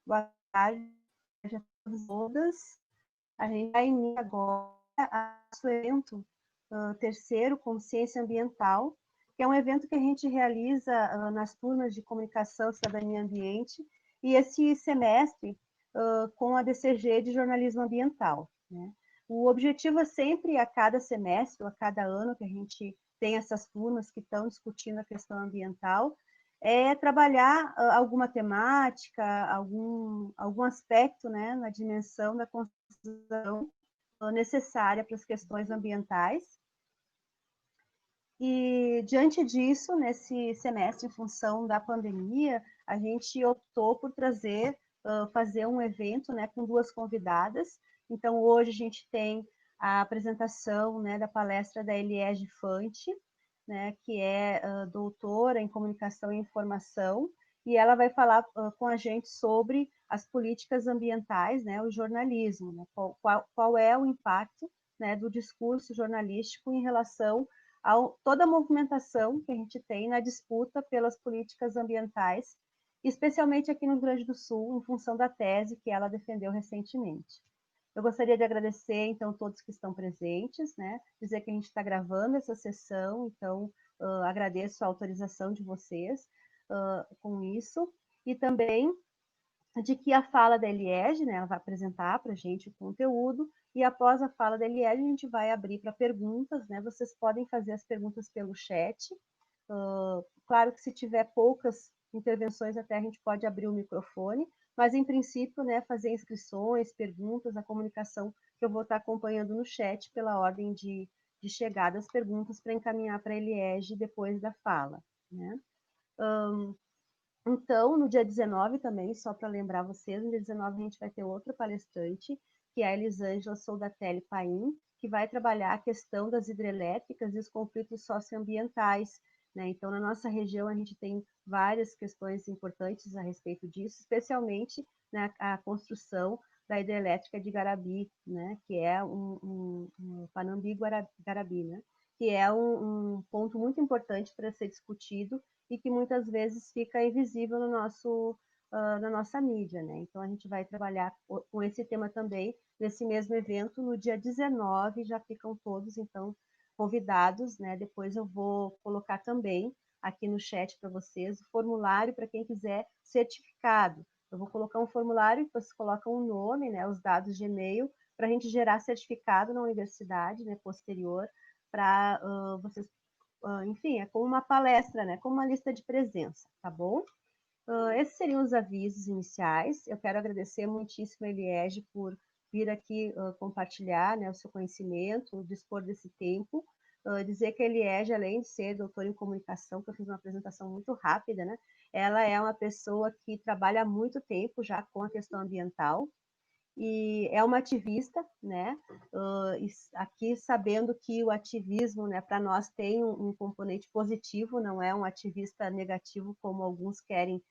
Boa tarde a todas. A gente vai iniciar agora o evento terceiro, Consciência Ambiental, que é um evento que a gente realiza nas turmas de Comunicação, Cidadania e Ambiente, e esse semestre com a DCG de Jornalismo Ambiental, né? O objetivo é sempre, a cada semestre, ou a cada ano que a gente tem essas turmas que estão discutindo a questão ambiental, é trabalhar alguma temática, algum aspecto, né, na dimensão da construção necessária para as questões ambientais. E, diante disso, nesse semestre, em função da pandemia, a gente optou por fazer um evento, né, com duas convidadas. Então, hoje a gente tem a apresentação, né, da palestra da Eliege Fante, né, que é doutora em Comunicação e Informação, e ela vai falar com a gente sobre as políticas ambientais, né, o jornalismo, né, qual é o impacto, né, do discurso jornalístico em relação a toda a movimentação que a gente tem na disputa pelas políticas ambientais, especialmente aqui no Rio Grande do Sul, em função da tese que ela defendeu recentemente. Eu gostaria de agradecer, então, todos que estão presentes, né? Dizer que a gente está gravando essa sessão, então, agradeço a autorização de vocês com isso, e também de que a fala da Eliege, né, ela vai apresentar para a gente o conteúdo, e após a fala da Eliege, a gente vai abrir para perguntas, né? Vocês podem fazer as perguntas pelo chat. Claro que se tiver poucas intervenções, até a gente pode abrir o microfone, mas, em princípio, né, fazer inscrições, perguntas, a comunicação que eu vou estar acompanhando no chat pela ordem de chegada das perguntas para encaminhar para a Eliege depois da fala, né? Então, no dia 19 também, só para lembrar vocês, no dia 19 a gente vai ter outra palestrante, que é a Elisângela Soldatelli Paim, que vai trabalhar a questão das hidrelétricas e os conflitos socioambientais, né? Então, na nossa região, a gente tem várias questões importantes a respeito disso, especialmente, né, a construção da hidrelétrica de Garabi, né, que é um Panambi-Garabi, né, que é um ponto muito importante para ser discutido e que muitas vezes fica invisível no na nossa mídia, né? Então, a gente vai trabalhar com esse tema também nesse mesmo evento, no dia 19, já ficam todos, então, convidados, né? Depois eu vou colocar também aqui no chat para vocês o formulário para quem quiser certificado. Eu vou colocar um formulário que vocês colocam o nome, né, os dados de e-mail, para a gente gerar certificado na universidade, né, posterior, para vocês, enfim, é como uma palestra, né, como uma lista de presença, tá bom? Esses seriam os avisos iniciais. Eu quero agradecer muitíssimo a Eliege por vir aqui compartilhar, né, o seu conhecimento, dispor desse tempo. Dizer que a Eliege, além de ser doutora em comunicação, que eu fiz uma apresentação muito rápida, né, ela é uma pessoa que trabalha há muito tempo já com a questão ambiental, e é uma ativista, né? Aqui sabendo que o ativismo, né, para nós tem um componente positivo, não é um ativista negativo como alguns querem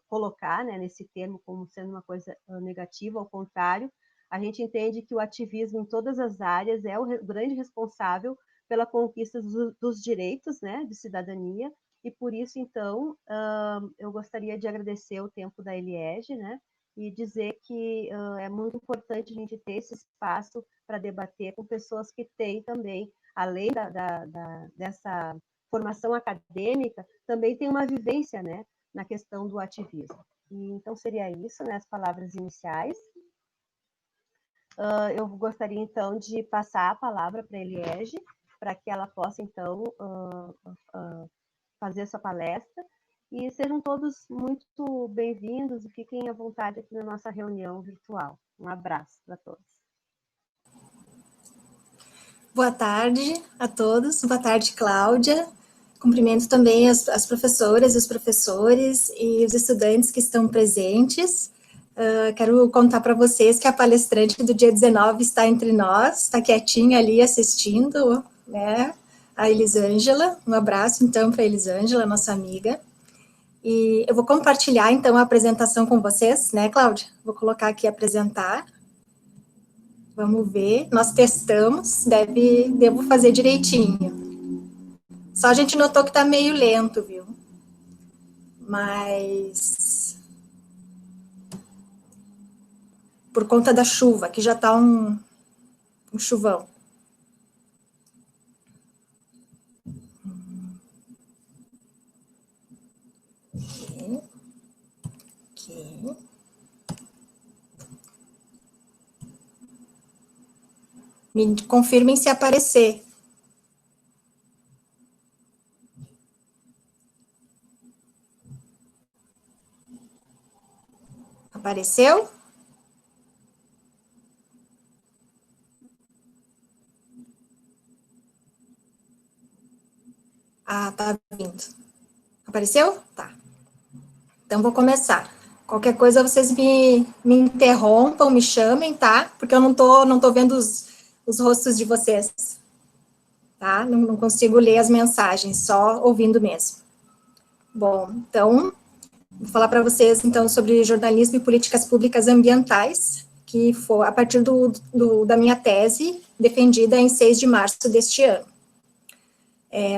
colocar, né, nesse termo como sendo uma coisa negativa, ao contrário, a gente entende que o ativismo em todas as áreas é o grande responsável pela conquista dos direitos, né, de cidadania, e por isso, então, eu gostaria de agradecer o tempo da Eliege, né, e dizer que é muito importante a gente ter esse espaço para debater com pessoas que têm também, além dessa formação acadêmica, também tem uma vivência, né, na questão do ativismo. E, então, seria isso, né, as palavras iniciais. Eu gostaria, então, de passar a palavra para a Eliege, para que ela possa, então, fazer sua palestra. E sejam todos muito bem-vindos e fiquem à vontade aqui na nossa reunião virtual. Um abraço para todos. Boa tarde a todos. Boa tarde, Cláudia. Cumprimento também as professoras, os professores e os estudantes que estão presentes. Quero contar para vocês que a palestrante do dia 19 está entre nós, está quietinha ali assistindo, né? A Elisângela. Um abraço, então, para a Elisângela, nossa amiga. E eu vou compartilhar, então, a apresentação com vocês, né, Cláudia? Vou colocar aqui apresentar. Vamos ver, nós testamos, devo fazer direitinho. Só a gente notou que está meio lento, viu? Mas por conta da chuva, que já está um chuvão. Aqui. Me confirmem se aparecer. Apareceu? Ah, tá vindo. Apareceu? Tá. Então, vou começar. Qualquer coisa, vocês me interrompam, me chamem, tá? Porque eu não tô vendo os rostos de vocês, tá? Não consigo ler as mensagens, só ouvindo mesmo. Bom, então, vou falar para vocês, então, sobre jornalismo e políticas públicas ambientais, que foi a partir da minha tese, defendida em 6 de março deste ano.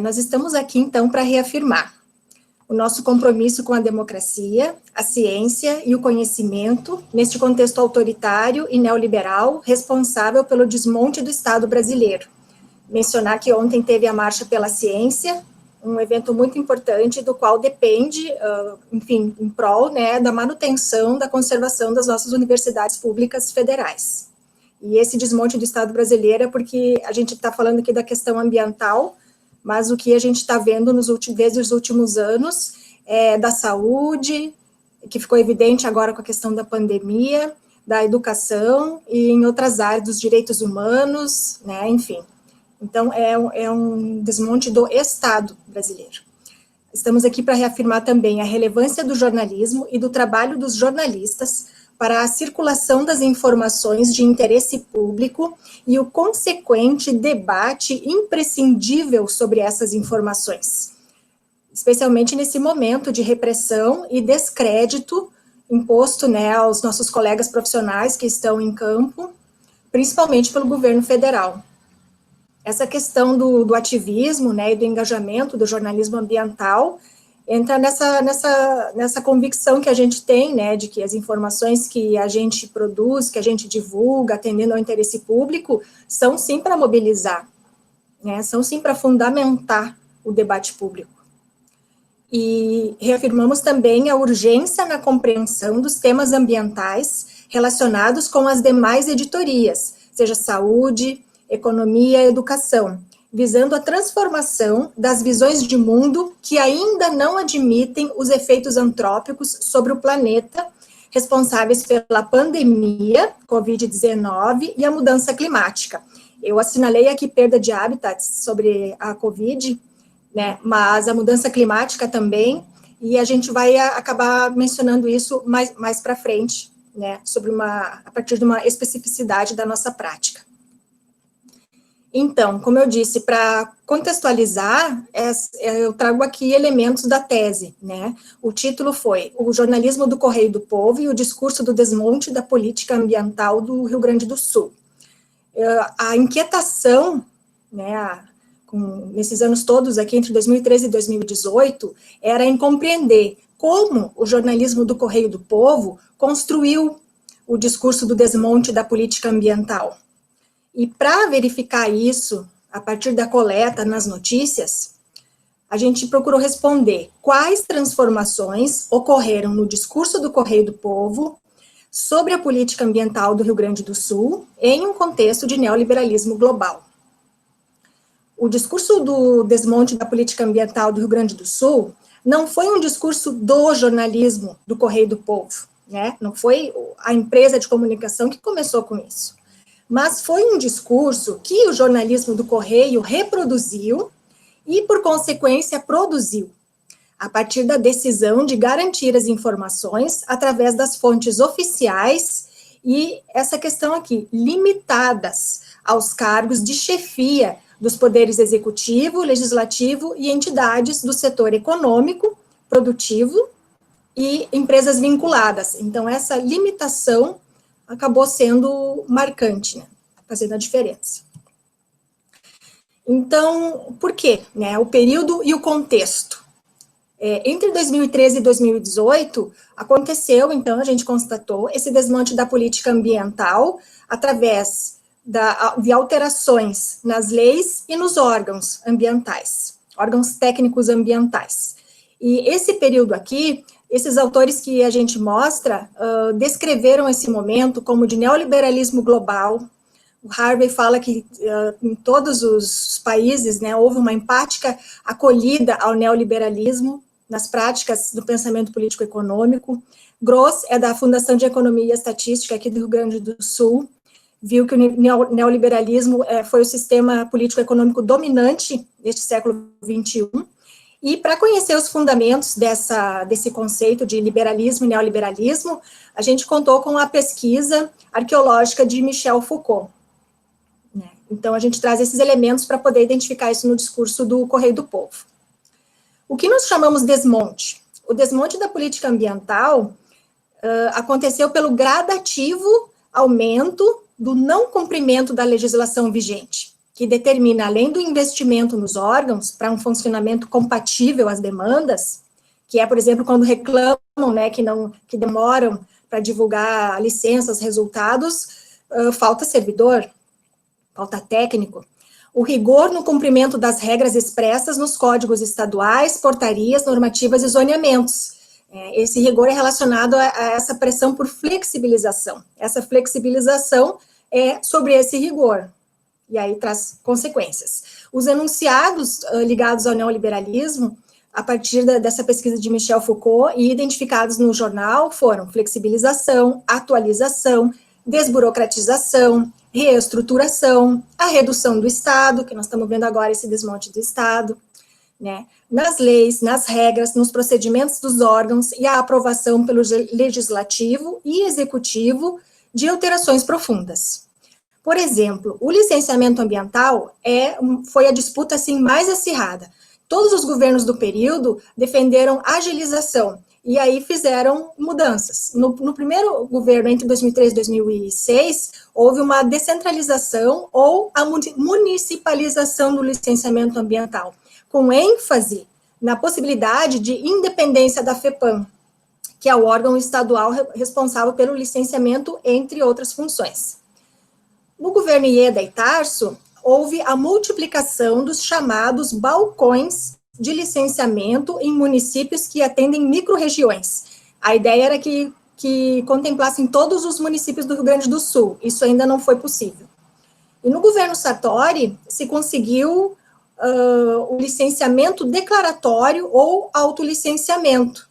Nós estamos aqui, então, para reafirmar o nosso compromisso com a democracia, a ciência e o conhecimento, neste contexto autoritário e neoliberal, responsável pelo desmonte do Estado brasileiro. Mencionar que ontem teve a Marcha pela Ciência, um evento muito importante, do qual depende, enfim, em prol, né, da manutenção, da conservação das nossas universidades públicas federais. E esse desmonte do Estado brasileiro é porque a gente está falando aqui da questão ambiental, mas o que a gente está vendo desde os últimos anos é da saúde, que ficou evidente agora com a questão da pandemia, da educação e em outras áreas dos direitos humanos, né, enfim. Então, é um desmonte do Estado brasileiro. Estamos aqui para reafirmar também a relevância do jornalismo e do trabalho dos jornalistas para a circulação das informações de interesse público e o consequente debate imprescindível sobre essas informações, especialmente nesse momento de repressão e descrédito imposto, né, aos nossos colegas profissionais que estão em campo, principalmente pelo governo federal. Essa questão do ativismo, né, e do engajamento do jornalismo ambiental entra nessa convicção que a gente tem, né, de que as informações que a gente produz, que a gente divulga, atendendo ao interesse público, são sim para mobilizar, né, são sim para fundamentar o debate público. E reafirmamos também a urgência na compreensão dos temas ambientais relacionados com as demais editorias, seja saúde, economia e educação, visando a transformação das visões de mundo que ainda não admitem os efeitos antrópicos sobre o planeta, responsáveis pela pandemia, Covid-19, e a mudança climática. Eu assinalei aqui perda de habitats sobre a Covid, né, mas a mudança climática também, e a gente vai acabar mencionando isso mais para frente, né, a partir de uma especificidade da nossa prática. Então, como eu disse, para contextualizar, eu trago aqui elementos da tese, né? O título foi O Jornalismo do Correio do Povo e o Discurso do Desmonte da Política Ambiental do Rio Grande do Sul. A inquietação, né, nesses anos todos, aqui entre 2013 e 2018, era em compreender como o jornalismo do Correio do Povo construiu o discurso do desmonte da política ambiental. E para verificar isso, a partir da coleta nas notícias, a gente procurou responder quais transformações ocorreram no discurso do Correio do Povo sobre a política ambiental do Rio Grande do Sul em um contexto de neoliberalismo global. O discurso do desmonte da política ambiental do Rio Grande do Sul não foi um discurso do jornalismo do Correio do Povo, né? Não foi a empresa de comunicação que começou com isso. Mas foi um discurso que o jornalismo do Correio reproduziu e, por consequência, produziu, a partir da decisão de garantir as informações através das fontes oficiais e, essa questão aqui, limitadas aos cargos de chefia dos poderes executivo, legislativo e entidades do setor econômico, produtivo e empresas vinculadas. Então, essa limitação acabou sendo marcante, né, fazendo a diferença. Então, por quê? Né, o período e o contexto. Entre 2013 e 2018, aconteceu, então, a gente constatou esse desmonte da política ambiental através de alterações nas leis e nos órgãos ambientais, órgãos técnicos ambientais. E esse período aqui, esses autores que a gente mostra, descreveram esse momento como de neoliberalismo global. O Harvey fala que em todos os países, né, houve uma empática acolhida ao neoliberalismo nas práticas do pensamento político-econômico. Gross é da Fundação de Economia e Estatística aqui do Rio Grande do Sul, viu que o neoliberalismo foi o sistema político-econômico dominante deste século XXI, e para conhecer os fundamentos desse conceito de liberalismo e neoliberalismo, a gente contou com a pesquisa arqueológica de Michel Foucault. Então, a gente traz esses elementos para poder identificar isso no discurso do Correio do Povo. O que nós chamamos desmonte? O desmonte da política ambiental aconteceu pelo gradativo aumento do não cumprimento da legislação vigente, que determina, além do investimento nos órgãos, para um funcionamento compatível às demandas, que é, por exemplo, quando reclamam, né, que demoram para divulgar licenças, resultados, falta servidor, falta técnico. O rigor no cumprimento das regras expressas nos códigos estaduais, portarias, normativas e zoneamentos. Esse rigor é relacionado a essa pressão por flexibilização. Essa flexibilização é sobre esse rigor, e aí traz consequências. Os enunciados ligados ao neoliberalismo, a partir dessa pesquisa de Michel Foucault, e identificados no jornal, foram flexibilização, atualização, desburocratização, reestruturação, a redução do Estado, que nós estamos vendo agora esse desmonte do Estado, né, nas leis, nas regras, nos procedimentos dos órgãos e a aprovação pelo legislativo e executivo de alterações profundas. Por exemplo, o licenciamento ambiental foi a disputa assim, mais acirrada. Todos os governos do período defenderam agilização, e aí fizeram mudanças. No primeiro governo, entre 2003 e 2006, houve uma descentralização ou a municipalização do licenciamento ambiental, com ênfase na possibilidade de independência da FEPAM, que é o órgão estadual responsável pelo licenciamento, entre outras funções. No governo Ieda e Tarso, houve a multiplicação dos chamados balcões de licenciamento em municípios que atendem micro-regiões. A ideia era que contemplassem todos os municípios do Rio Grande do Sul. Isso ainda não foi possível. E no governo Sartori, se conseguiu o licenciamento declaratório ou autolicenciamento.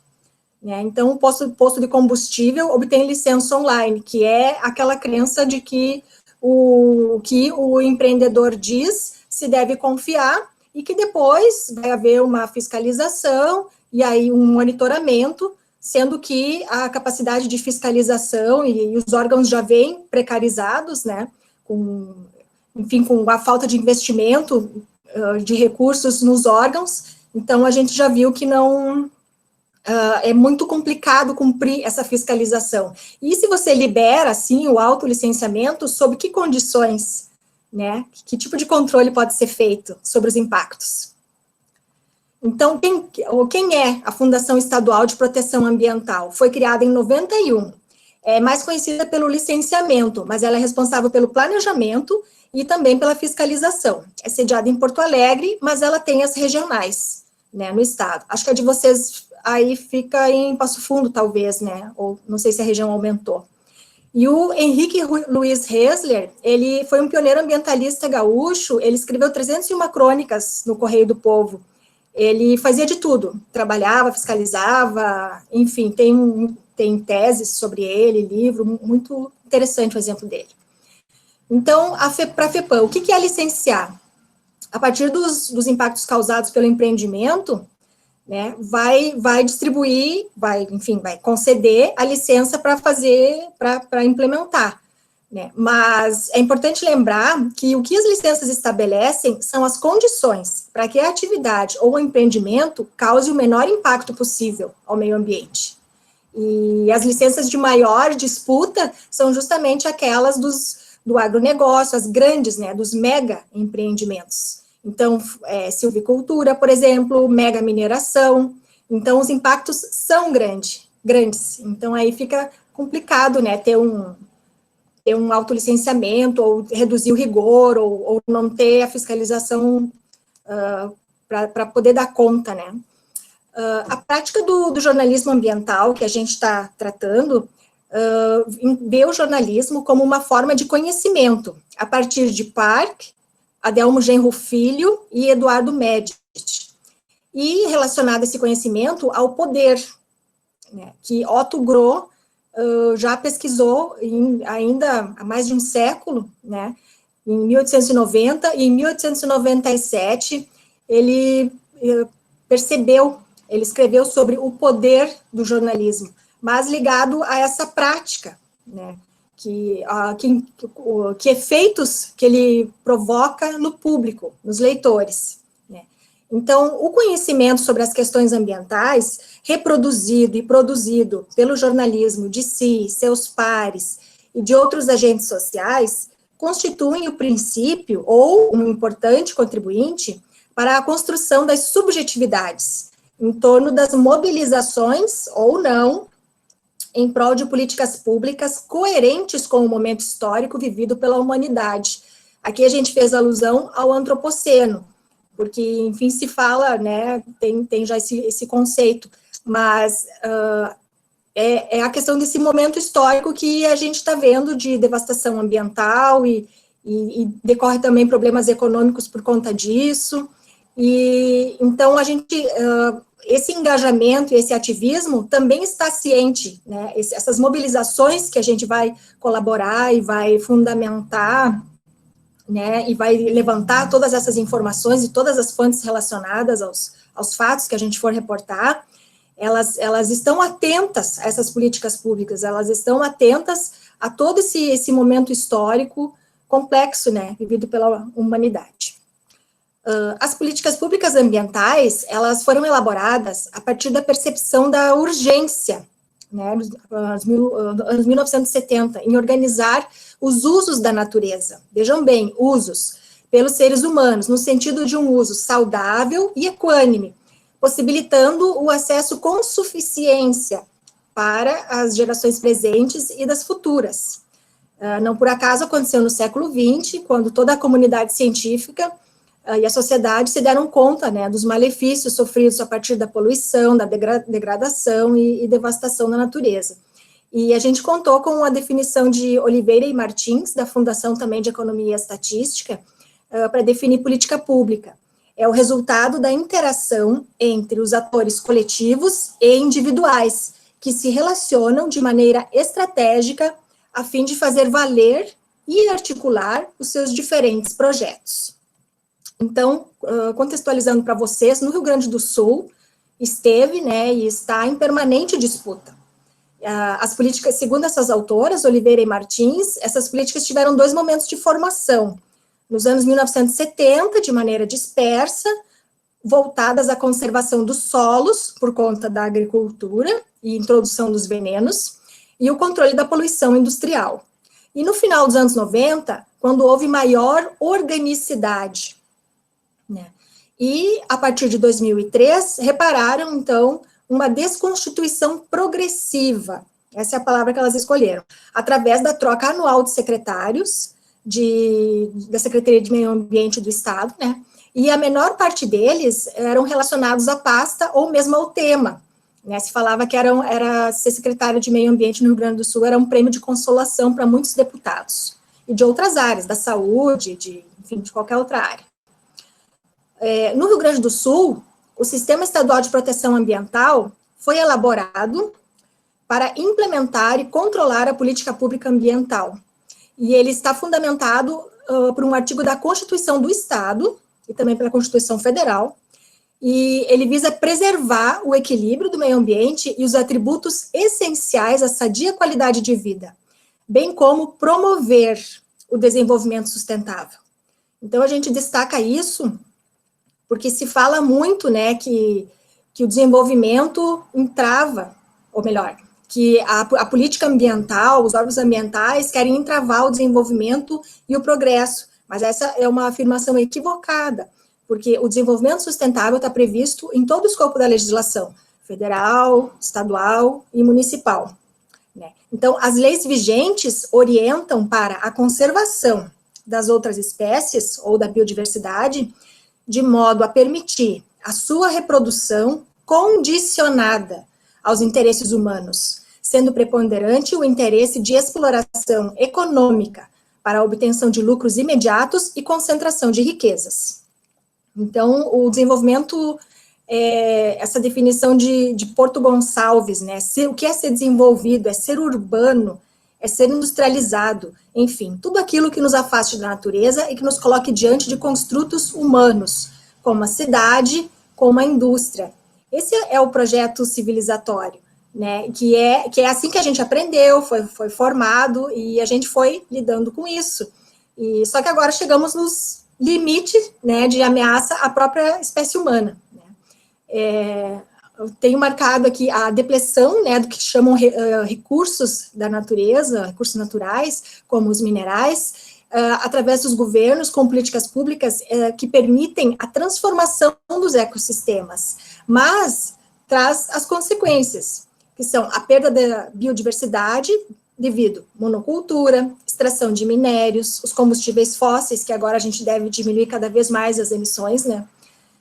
Né? Então, o posto de combustível obtém licença online, que é aquela crença de que o empreendedor diz se deve confiar, e que depois vai haver uma fiscalização e aí um monitoramento, sendo que a capacidade de fiscalização e os órgãos já vêm precarizados, né, com a falta de investimento de recursos nos órgãos. Então, a gente já viu que não é muito complicado cumprir essa fiscalização. E se você libera, assim, o autolicenciamento, sob que condições? Né? Que tipo de controle pode ser feito sobre os impactos? Então, quem é a Fundação Estadual de Proteção Ambiental? Foi criada em 91, é mais conhecida pelo licenciamento, mas ela é responsável pelo planejamento e também pela fiscalização. É sediada em Porto Alegre, mas ela tem as regionais, né, no estado. Acho que a de vocês aí fica em Passo Fundo, talvez, né, ou não sei se a região aumentou. E o Henrique Luiz Hessler, ele foi um pioneiro ambientalista gaúcho, ele escreveu 301 crônicas no Correio do Povo. Ele fazia de tudo, trabalhava, fiscalizava, enfim, tem teses sobre ele, livro, muito interessante o exemplo dele. Então, para a FEPAM, o que é licenciar? A partir dos impactos causados pelo empreendimento, né, vai distribuir, vai conceder a licença para implementar, né, mas é importante lembrar que o que as licenças estabelecem são as condições para que a atividade ou o empreendimento cause o menor impacto possível ao meio ambiente. E as licenças de maior disputa são justamente aquelas do agronegócio, as grandes, né, dos mega empreendimentos. Então, silvicultura, por exemplo, mega mineração, Então, os impactos são grandes. Então, aí fica complicado, né, ter um autolicenciamento, ou reduzir o rigor, ou não ter a fiscalização para poder dar conta, né. A prática do jornalismo ambiental que a gente está tratando vê o jornalismo como uma forma de conhecimento, a partir de Park, Adelmo Genro Filho e Eduardo Medici, e relacionado esse conhecimento ao poder, né, que Otto Groh já pesquisou ainda há mais de um século, né, em 1890 e em 1897, ele ele escreveu sobre o poder do jornalismo, mas ligado a essa prática, né, que efeitos que ele provoca no público, nos leitores, né. Então, o conhecimento sobre as questões ambientais, reproduzido e produzido pelo jornalismo de si, seus pares e de outros agentes sociais, constituem o princípio ou um importante contribuinte para a construção das subjetividades, em torno das mobilizações, ou não, em prol de políticas públicas coerentes com o momento histórico vivido pela humanidade. Aqui a gente fez alusão ao antropoceno, porque, enfim, se fala, né, tem já esse conceito, mas é a questão desse momento histórico que a gente está vendo de devastação ambiental e decorre também problemas econômicos por conta disso, e então a gente, esse engajamento e esse ativismo também está ciente, né, essas mobilizações que a gente vai colaborar e vai fundamentar, né, e vai levantar todas essas informações e todas as fontes relacionadas aos fatos que a gente for reportar, elas estão atentas a essas políticas públicas, elas estão atentas a todo esse momento histórico complexo, né, vivido pela humanidade. As políticas públicas ambientais, elas foram elaboradas a partir da percepção da urgência, né, nos anos 1970, em organizar os usos da natureza. Vejam bem, usos pelos seres humanos, no sentido de um uso saudável e equânime, possibilitando o acesso com suficiência para as gerações presentes e das futuras. Não por acaso aconteceu no século XX, quando toda a comunidade científica e a sociedade se deram conta, né, dos malefícios sofridos a partir da poluição, da degradação e devastação da natureza. E a gente contou com a definição de Oliveira e Martins, da Fundação também de Economia e Estatística, para definir política pública. É o resultado da interação entre os atores coletivos e individuais, que se relacionam de maneira estratégica a fim de fazer valer e articular os seus diferentes projetos. Então, contextualizando para vocês, no Rio Grande do Sul, esteve, né, e está em permanente disputa. As políticas, segundo essas autoras, Oliveira e Martins, essas políticas tiveram 2 momentos de formação. Nos anos 1970, de maneira dispersa, voltadas à conservação dos solos, por conta da agricultura e introdução dos venenos, e o controle da poluição industrial. E no final dos anos 90, quando houve maior organicidade, né? E, a partir de 2003, repararam, então, uma desconstituição progressiva, essa é a palavra que elas escolheram, através da troca anual de secretários da Secretaria de Meio Ambiente do Estado, né, e a menor parte deles eram relacionados à pasta ou mesmo ao tema, né, se falava que ser secretário de Meio Ambiente no Rio Grande do Sul era um prêmio de consolação para muitos deputados, e de outras áreas, da saúde, enfim, de qualquer outra área. No Rio Grande do Sul, o Sistema Estadual de Proteção Ambiental foi elaborado para implementar e controlar a política pública ambiental. E ele está fundamentado por um artigo da Constituição do Estado, e também pela Constituição Federal, e ele visa preservar o equilíbrio do meio ambiente e os atributos essenciais à sadia qualidade de vida, bem como promover o desenvolvimento sustentável. Então, a gente destaca isso porque se fala muito, né, que o desenvolvimento entrava, ou melhor, que a política ambiental, os órgãos ambientais querem entravar o desenvolvimento e o progresso, mas essa é uma afirmação equivocada, porque o desenvolvimento sustentável está previsto em todo o escopo da legislação, federal, estadual e municipal, né? Então, as leis vigentes orientam para a conservação das outras espécies ou da biodiversidade, de modo a permitir a sua reprodução condicionada aos interesses humanos, sendo preponderante o interesse de exploração econômica para a obtenção de lucros imediatos e concentração de riquezas. Então, o desenvolvimento, essa definição de Porto Gonçalves, né, o que é ser desenvolvido, é ser urbano, é ser industrializado, enfim, tudo aquilo que nos afaste da natureza e que nos coloque diante de construtos humanos, como a cidade, como a indústria. Esse é o projeto civilizatório, né, que é assim que a gente aprendeu, foi formado, e a gente foi lidando com isso. E só que agora chegamos nos limites, né, de ameaça à própria espécie humana, né. Eu tenho marcado aqui a depleção, né, do que chamam recursos da natureza, recursos naturais, como os minerais, através dos governos, com políticas públicas que permitem a transformação dos ecossistemas, mas traz as consequências, que são a perda da biodiversidade devido à monocultura, extração de minérios, os combustíveis fósseis, que agora a gente deve diminuir cada vez mais as emissões, né,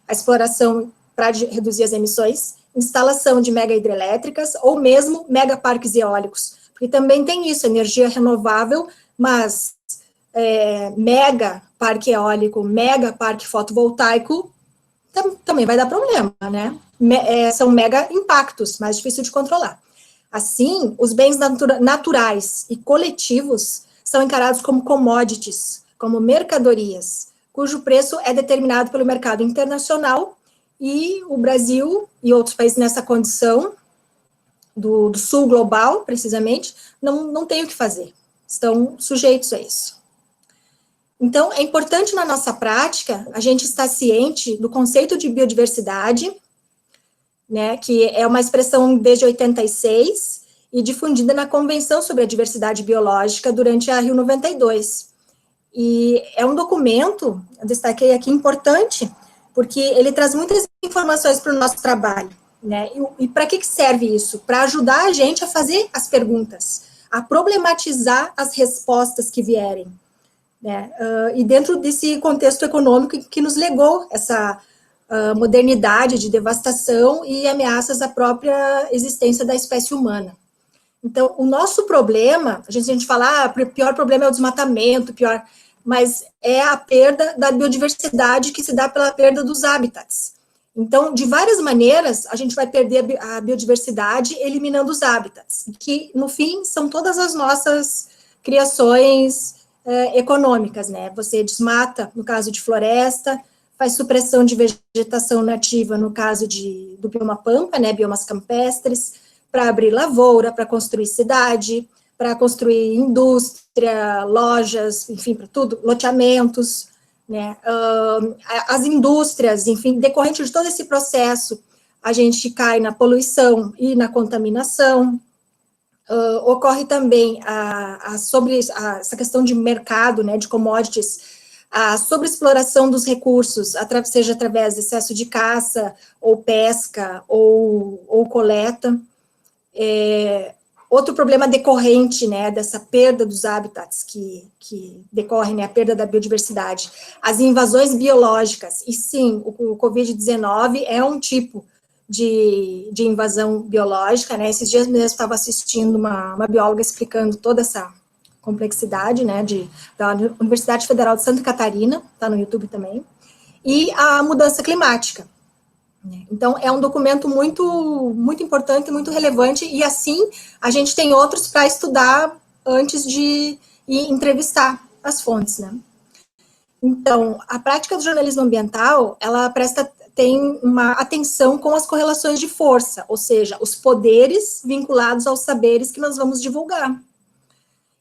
a exploração para reduzir as emissões, instalação de mega hidrelétricas ou mesmo mega parques eólicos, porque também tem isso, energia renovável, mas mega parque eólico, mega parque fotovoltaico, também vai dar problema, né? São mega impactos, mais difícil de controlar. Assim, os bens naturais e coletivos são encarados como commodities, como mercadorias, cujo preço é determinado pelo mercado internacional, e o Brasil e outros países nessa condição, do sul global, precisamente, não tem o que fazer, estão sujeitos a isso. Então, é importante na nossa prática a gente estar ciente do conceito de biodiversidade, né, que é uma expressão desde 86 e difundida na Convenção sobre a Diversidade Biológica durante a Rio 92. E é um documento, eu destaquei aqui, importante, porque ele traz muitas informações para o nosso trabalho, né? E para que serve isso? Para ajudar a gente a fazer as perguntas, a problematizar as respostas que vierem, né? E dentro desse contexto econômico que nos legou essa modernidade de devastação e ameaças à própria existência da espécie humana. Então, o nosso problema, a gente fala, o pior problema é o desmatamento, mas é a perda da biodiversidade que se dá pela perda dos hábitats. Então, de várias maneiras, a gente vai perder a biodiversidade eliminando os hábitats, que, no fim, são todas as nossas criações econômicas, né? Você desmata, no caso de floresta, faz supressão de vegetação nativa, no caso do bioma pampa, né? Biomas campestres, para abrir lavoura, para construir cidade, para construir indústria, lojas, enfim, para tudo, loteamentos, né? As indústrias, enfim, decorrente de todo esse processo, a gente cai na poluição e na contaminação. Ocorre também sobre essa questão de mercado, né, de commodities, a sobreexploração dos recursos, seja através de excesso de caça, ou pesca, ou coleta. Outro problema decorrente, né, dessa perda dos hábitats que decorre, né, a perda da biodiversidade, as invasões biológicas, e sim, o Covid-19 é um tipo de invasão biológica, né, esses dias mesmo estava assistindo uma bióloga explicando toda essa complexidade, né, da Universidade Federal de Santa Catarina, está no YouTube também, e a mudança climática. Então, é um documento muito, muito importante, muito relevante, e assim, a gente tem outros para estudar antes de ir entrevistar as fontes, né? Então, a prática do jornalismo ambiental, ela tem uma atenção com as correlações de força, ou seja, os poderes vinculados aos saberes que nós vamos divulgar.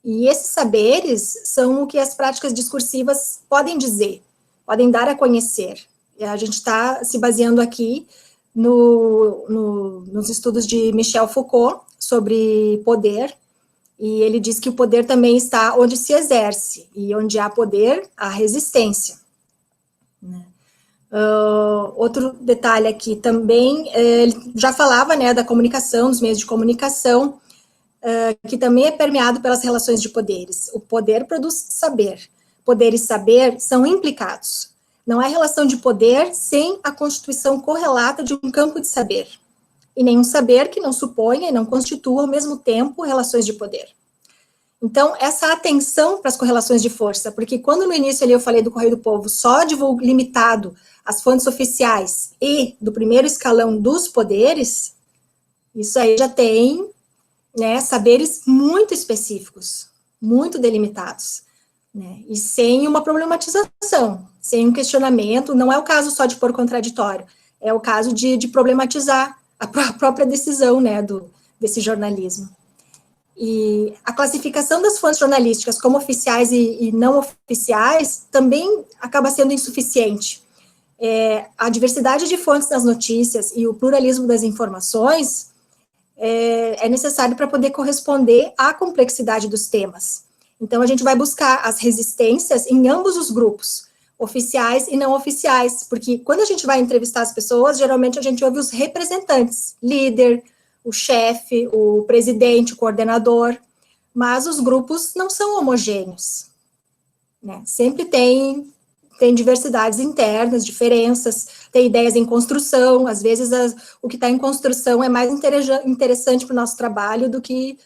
E esses saberes são o que as práticas discursivas podem dizer, podem dar a conhecer. E a gente está se baseando aqui nos estudos de Michel Foucault sobre poder, e ele diz que o poder também está onde se exerce, e onde há poder, há resistência, né? Outro detalhe aqui também, ele já falava, né, da comunicação, dos meios de comunicação, que também é permeado pelas relações de poderes. O poder produz saber. Poder e saber são implicados. Não há relação de poder sem a constituição correlata de um campo de saber. E nenhum saber que não suponha e não constitua, ao mesmo tempo, relações de poder. Então, essa atenção para as correlações de força, porque quando no início ali eu falei do Correio do Povo só limitado às fontes oficiais e do primeiro escalão dos poderes, isso aí já tem, né, saberes muito específicos, muito delimitados, né, e sem uma problematização, sem um questionamento. Não é o caso só de pôr contraditório, é o caso de problematizar a própria decisão, né, desse jornalismo. E a classificação das fontes jornalísticas como oficiais e não oficiais também acaba sendo insuficiente. A diversidade de fontes das notícias e o pluralismo das informações é necessário para poder corresponder à complexidade dos temas. Então, a gente vai buscar as resistências em ambos os grupos, oficiais e não oficiais, porque quando a gente vai entrevistar as pessoas, geralmente a gente ouve os representantes, líder, o chefe, o presidente, o coordenador, mas os grupos não são homogêneos, né? Sempre tem diversidades internas, diferenças, tem ideias em construção, às vezes o que está em construção é mais interessante para o nosso trabalho do que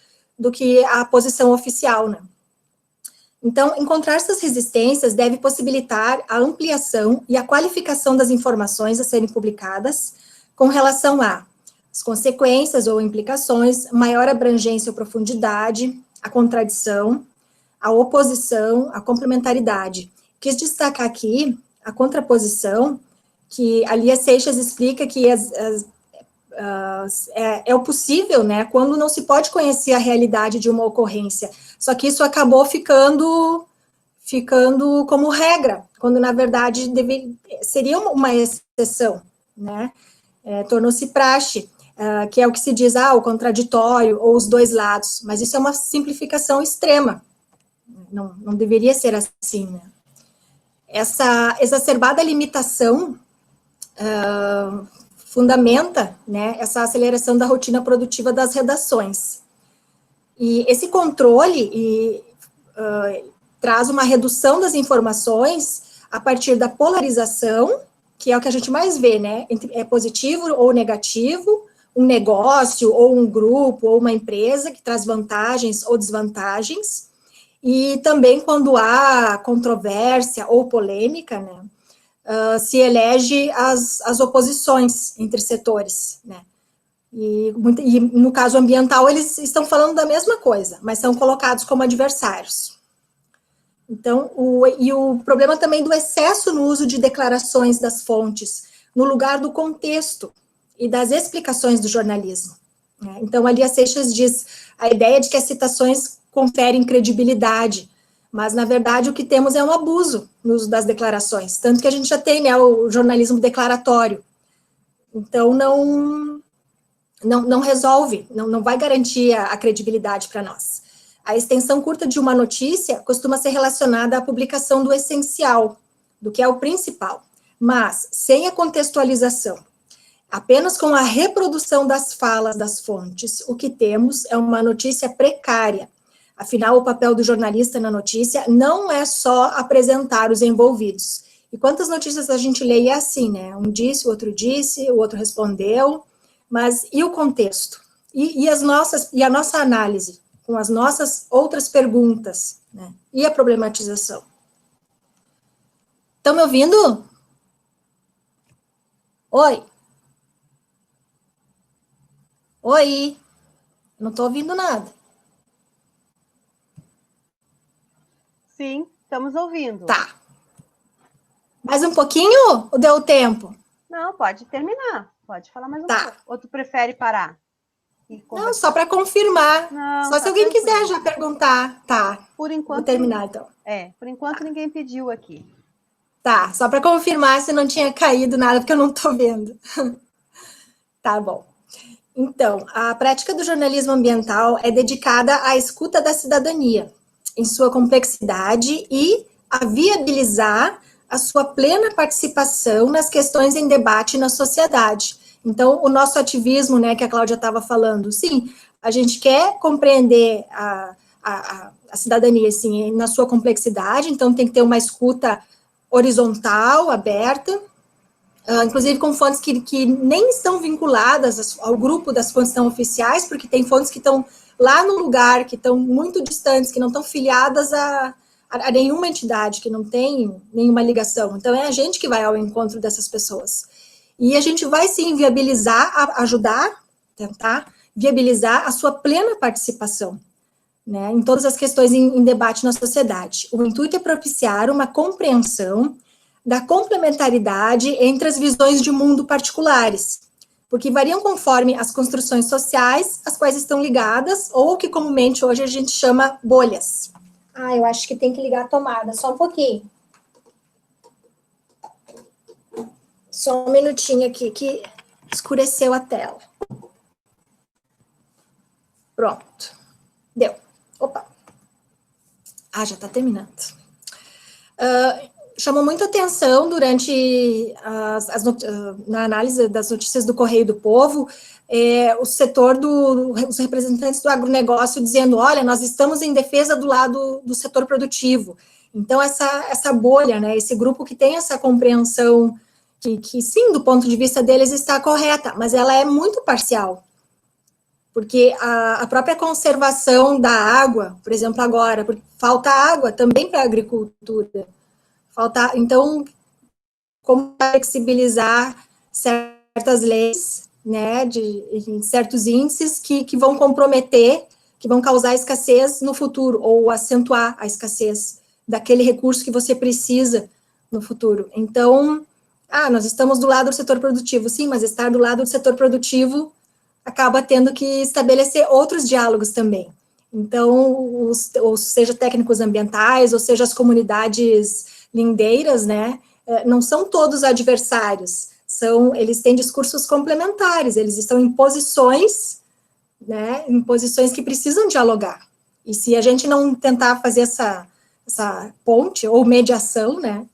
a posição oficial, né? Então, encontrar essas resistências deve possibilitar a ampliação e a qualificação das informações a serem publicadas com relação às consequências ou implicações, maior abrangência ou profundidade, a contradição, a oposição, a complementaridade. Quis destacar aqui a contraposição, que a Lia Seixas explica que é o possível, né, quando não se pode conhecer a realidade de uma ocorrência. Só que isso acabou ficando como regra, quando na verdade seria uma exceção, né? Tornou-se praxe, que é o que se diz, o contraditório ou os dois lados, mas isso é uma simplificação extrema. Não deveria ser assim, né? Essa exacerbada limitação fundamenta, né, essa aceleração da rotina produtiva das redações. E esse controle traz uma redução das informações a partir da polarização, que é o que a gente mais vê, né, é positivo ou negativo, um negócio, ou um grupo, ou uma empresa que traz vantagens ou desvantagens, e também quando há controvérsia ou polêmica, né, se elege as oposições entre setores, né. E no caso ambiental, eles estão falando da mesma coisa, mas são colocados como adversários. Então, o problema também do excesso no uso de declarações das fontes, no lugar do contexto e das explicações do jornalismo, né. Então, a Lia Seixas diz a ideia de que as citações conferem credibilidade, mas, na verdade, o que temos é um abuso no uso das declarações, tanto que a gente já tem, né, o jornalismo declaratório. Então, não resolve, não vai garantir a credibilidade para nós. A extensão curta de uma notícia costuma ser relacionada à publicação do essencial, do que é o principal, mas sem a contextualização, apenas com a reprodução das falas das fontes, o que temos é uma notícia precária. Afinal, o papel do jornalista na notícia não é só apresentar os envolvidos. E quantas notícias a gente lê e é assim, né? Um disse, o outro respondeu, mas e o contexto? E a nossa análise, com as nossas outras perguntas, né? E a problematização? Estão me ouvindo? Oi? Oi? Não estou ouvindo nada. Sim, estamos ouvindo. Tá. Mais um pouquinho ou deu tempo? Não, pode terminar. Pode falar mais um pouco. Ou tu prefere parar? Não, só para confirmar. Não, só se alguém quiser já perguntar. Tá. Por enquanto. Vou terminar, então. Por enquanto ninguém pediu aqui. Tá, só para confirmar se não tinha caído nada, porque eu não estou vendo. Tá bom. Então, a prática do jornalismo ambiental é dedicada à escuta da cidadania, em sua complexidade e a viabilizar a sua plena participação nas questões em debate na sociedade. Então, o nosso ativismo, né, que a Cláudia estava falando, sim, a gente quer compreender a cidadania, assim, na sua complexidade, então tem que ter uma escuta horizontal, aberta, inclusive com fontes que nem estão vinculadas ao grupo das fontes não oficiais, porque tem fontes que estão lá no lugar, que estão muito distantes, que não estão filiadas a nenhuma entidade, que não tem nenhuma ligação. Então, é a gente que vai ao encontro dessas pessoas. E a gente vai, sim, viabilizar, ajudar, tentar viabilizar a sua plena participação, né, em todas as questões em debate na sociedade. O intuito é propiciar uma compreensão da complementaridade entre as visões de mundo particulares, porque variam conforme as construções sociais às quais estão ligadas, ou que comumente hoje a gente chama bolhas. Eu acho que tem que ligar a tomada, só um pouquinho. Só um minutinho aqui, que escureceu a tela. Pronto. Deu. Opa. Já está terminando. Chamou muita atenção durante na análise das notícias do Correio do Povo, o setor os representantes do agronegócio dizendo, olha, nós estamos em defesa do lado do setor produtivo. Então, essa bolha, né, esse grupo que tem essa compreensão que sim, do ponto de vista deles está correta, mas ela é muito parcial. Porque a própria conservação da água, por exemplo, agora, porque falta água também para a agricultura. Então, como flexibilizar certas leis, né, em certos índices que vão comprometer, que vão causar escassez no futuro, ou acentuar a escassez daquele recurso que você precisa no futuro. Então, nós estamos do lado do setor produtivo, sim, mas estar do lado do setor produtivo acaba tendo que estabelecer outros diálogos também. Então, ou seja, técnicos ambientais, ou seja, as comunidades lindeiras, né, não são todos adversários, eles têm discursos complementares, eles estão em posições, né, em posições que precisam dialogar. E se a gente não tentar fazer essa ponte ou mediação, né,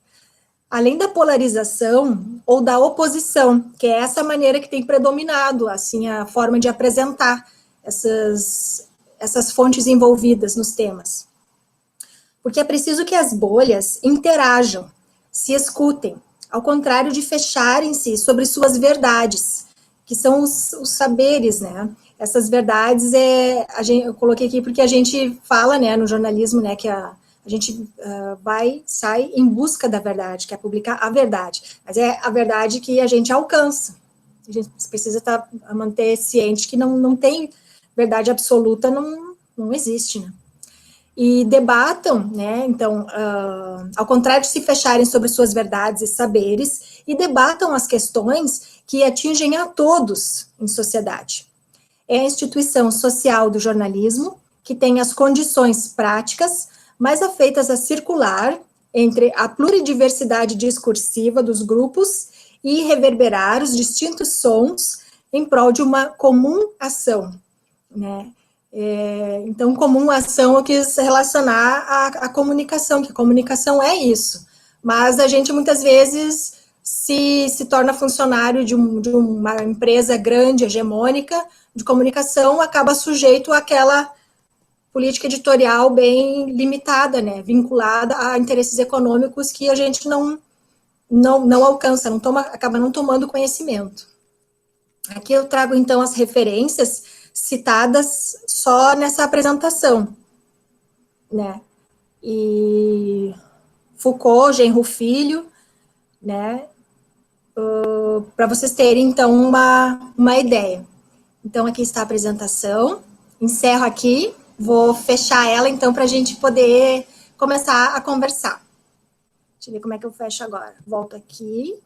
além da polarização ou da oposição, que é essa maneira que tem predominado, assim, a forma de apresentar essas fontes envolvidas nos temas. Porque é preciso que as bolhas interajam, se escutem, ao contrário de fecharem-se sobre suas verdades, que são os saberes, né? Essas verdades eu coloquei aqui porque a gente fala, né, no jornalismo, né, que a gente sai em busca da verdade, quer publicar a verdade, mas é a verdade que a gente alcança. A gente precisa manter ciente que não tem verdade absoluta, não existe, né? E debatam, né, então, ao contrário de se fecharem sobre suas verdades e saberes, e debatam as questões que atingem a todos em sociedade. É a instituição social do jornalismo que tem as condições práticas mais afeitas a circular entre a pluridiversidade discursiva dos grupos e reverberar os distintos sons em prol de uma comum ação, né? Então, comum ação eu quis relacionar à comunicação, que a comunicação é isso. Mas a gente, muitas vezes, se torna funcionário de uma empresa grande, hegemônica, de comunicação, acaba sujeito àquela política editorial bem limitada, né, vinculada a interesses econômicos que a gente não alcança, acaba não tomando conhecimento. Aqui eu trago, então, as referências citadas só nessa apresentação, né? E Foucault, Genro Filho, né? Para vocês terem, então, uma ideia. Então, aqui está a apresentação. Encerro aqui. Vou fechar ela, então, para a gente poder começar a conversar. Deixa eu ver como é que eu fecho agora. Volto aqui.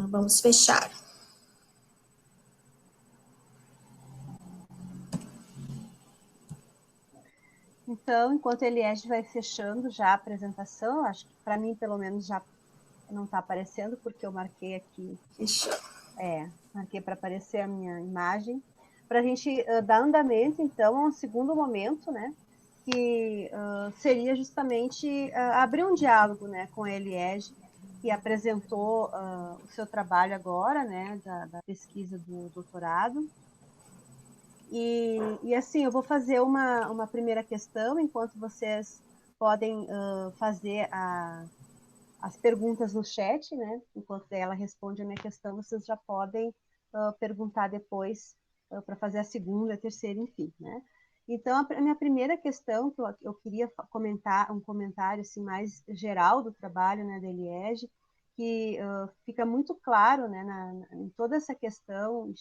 Vamos fechar. Então, enquanto Eliege vai fechando já a apresentação, acho que para mim, pelo menos, já não está aparecendo, porque eu marquei aqui. Fechou. Marquei para aparecer a minha imagem. Para a gente dar andamento, então, a um segundo momento, né? que seria justamente abrir um diálogo, né, com a Eliege, que apresentou o seu trabalho agora, né, da pesquisa do doutorado. E assim, eu vou fazer uma primeira questão, enquanto vocês podem fazer as perguntas no chat, né? Enquanto ela responde a minha questão, vocês já podem perguntar depois para fazer a segunda, a terceira, enfim, né? Então, a minha primeira questão, que eu queria comentar, um comentário assim, mais geral do trabalho, né, da Eliege, que fica muito claro, né, em toda essa questão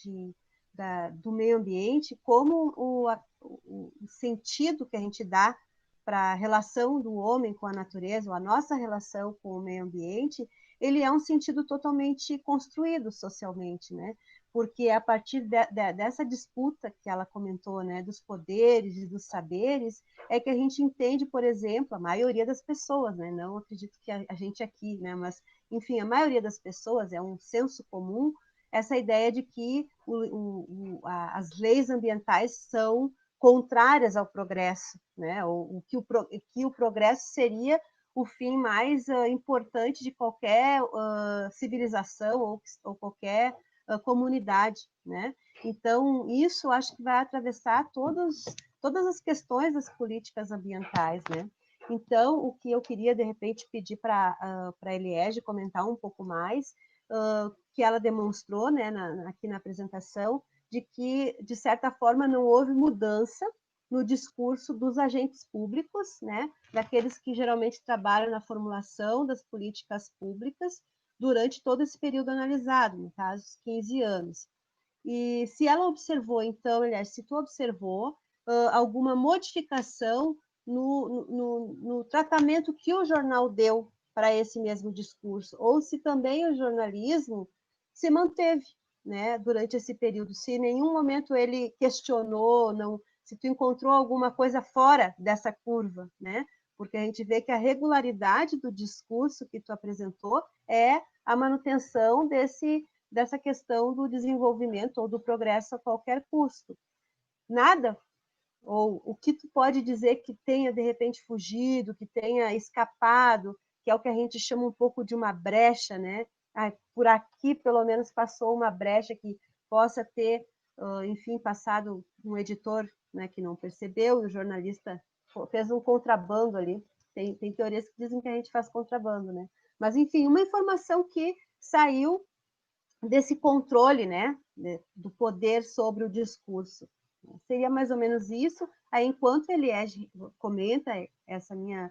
do meio ambiente, como o sentido que a gente dá para a relação do homem com a natureza, ou a nossa relação com o meio ambiente, ele é um sentido totalmente construído socialmente, né? Porque é a partir dessa disputa que ela comentou, né, dos poderes e dos saberes, é que a gente entende, por exemplo, a maioria das pessoas, né? Não acredito que a gente aqui, né? Mas, enfim, a maioria das pessoas, é um senso comum, essa ideia de que as leis ambientais são contrárias ao progresso, né? Que o progresso seria o fim mais importante de qualquer civilização ou qualquer comunidade, né? Então, isso acho que vai atravessar todas as questões das políticas ambientais, né? Então, o que eu queria, de repente, pedir para a Eliege comentar um pouco mais, que ela demonstrou, né, aqui na apresentação, de que, de certa forma, não houve mudança no discurso dos agentes públicos, né, daqueles que geralmente trabalham na formulação das políticas públicas durante todo esse período analisado, no caso, os 15 anos. E se ela observou, então, aliás, se tu observou alguma modificação no tratamento que o jornal deu para esse mesmo discurso, ou se também o jornalismo se manteve, né, durante esse período, se em nenhum momento ele questionou, não, se tu encontrou alguma coisa fora dessa curva, né, porque a gente vê que a regularidade do discurso que tu apresentou é a manutenção dessa questão do desenvolvimento ou do progresso a qualquer custo. Nada, ou o que tu pode dizer que tenha, de repente, fugido, que tenha escapado, que é o que a gente chama um pouco de uma brecha, né? Por aqui, pelo menos, passou uma brecha que possa ter, enfim, passado um editor, né, que não percebeu, e o jornalista fez um contrabando ali. Tem teorias que dizem que a gente faz contrabando, né? Mas, enfim, uma informação que saiu desse controle, né, do poder sobre o discurso. Seria mais ou menos isso. Aí, enquanto ele comenta essa minha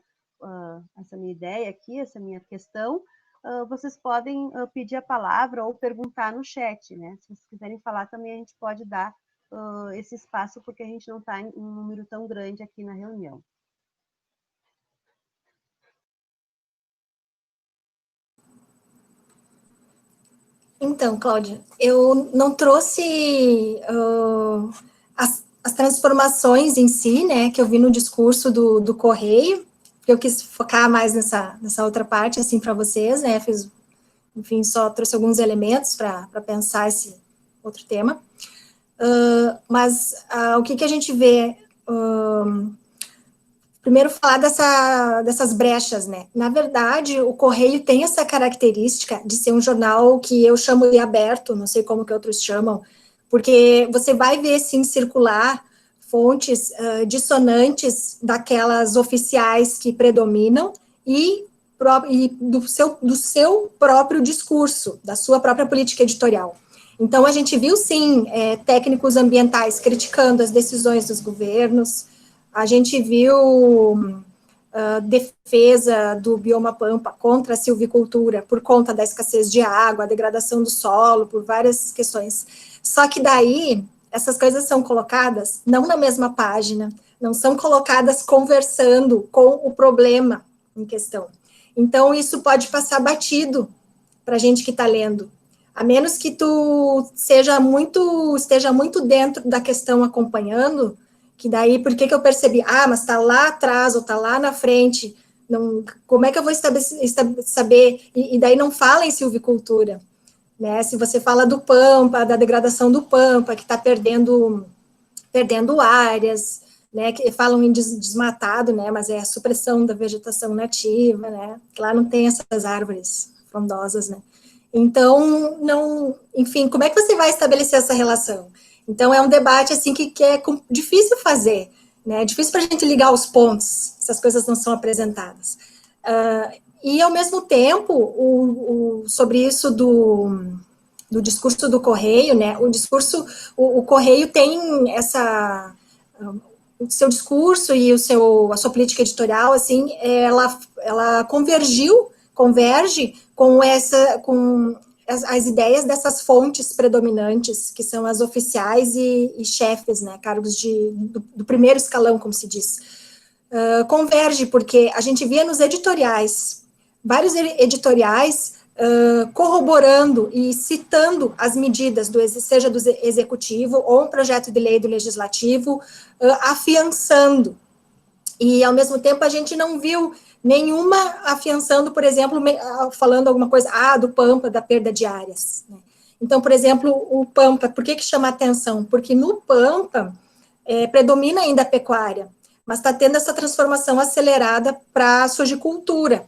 ideia aqui, essa minha questão, vocês podem pedir a palavra ou perguntar no chat, né? Se vocês quiserem falar também, a gente pode dar esse espaço, porque a gente não está em um número tão grande aqui na reunião. Então, Cláudia, eu não trouxe as transformações em si, né, que eu vi no discurso do Correio, que eu quis focar mais nessa outra parte, assim, para vocês, né, enfim, só trouxe alguns elementos para pensar esse outro tema. Mas o que a gente vê... Primeiro, falar dessas brechas, né? Na verdade, o Correio tem essa característica de ser um jornal que eu chamo de aberto, não sei como que outros chamam, porque você vai ver, sim, circular fontes dissonantes daquelas oficiais que predominam e do seu próprio discurso, da sua própria política editorial. Então, a gente viu, sim, técnicos ambientais criticando as decisões dos governos, a gente viu defesa do bioma pampa contra a silvicultura por conta da escassez de água, a degradação do solo, por várias questões. Só que daí, essas coisas são colocadas não na mesma página, não são colocadas conversando com o problema em questão. Então, isso pode passar batido para a gente que está lendo. A menos que tu esteja muito dentro da questão acompanhando, que daí, por que eu percebi? Mas está lá atrás ou está lá na frente, não, como é que eu vou saber? E daí não fala em silvicultura, né? Se você fala do pampa, da degradação do pampa, que está perdendo áreas, né, que falam em desmatado, né, mas é a supressão da vegetação nativa, né, que lá não tem essas árvores frondosas, né. Então, não, enfim, como é que você vai estabelecer essa relação? Então, é um debate, assim, que é difícil fazer, né, é difícil para a gente ligar os pontos, se as coisas não são apresentadas. E, ao mesmo tempo, sobre isso do discurso do Correio, né, o Correio tem o seu discurso e a sua política editorial, assim, ela converge com as ideias dessas fontes predominantes, que são as oficiais e chefes, né, cargos do primeiro escalão, como se diz. Converge, porque a gente via nos editoriais, vários editoriais corroborando e citando as medidas, seja do executivo ou um projeto de lei do legislativo, afiançando. E, ao mesmo tempo, a gente não viu nenhuma afiançando, por exemplo, falando alguma coisa, do Pampa, da perda de áreas. Né? Então, por exemplo, o Pampa, por que chama atenção? Porque no Pampa predomina ainda a pecuária, mas está tendo essa transformação acelerada para a sojicultura.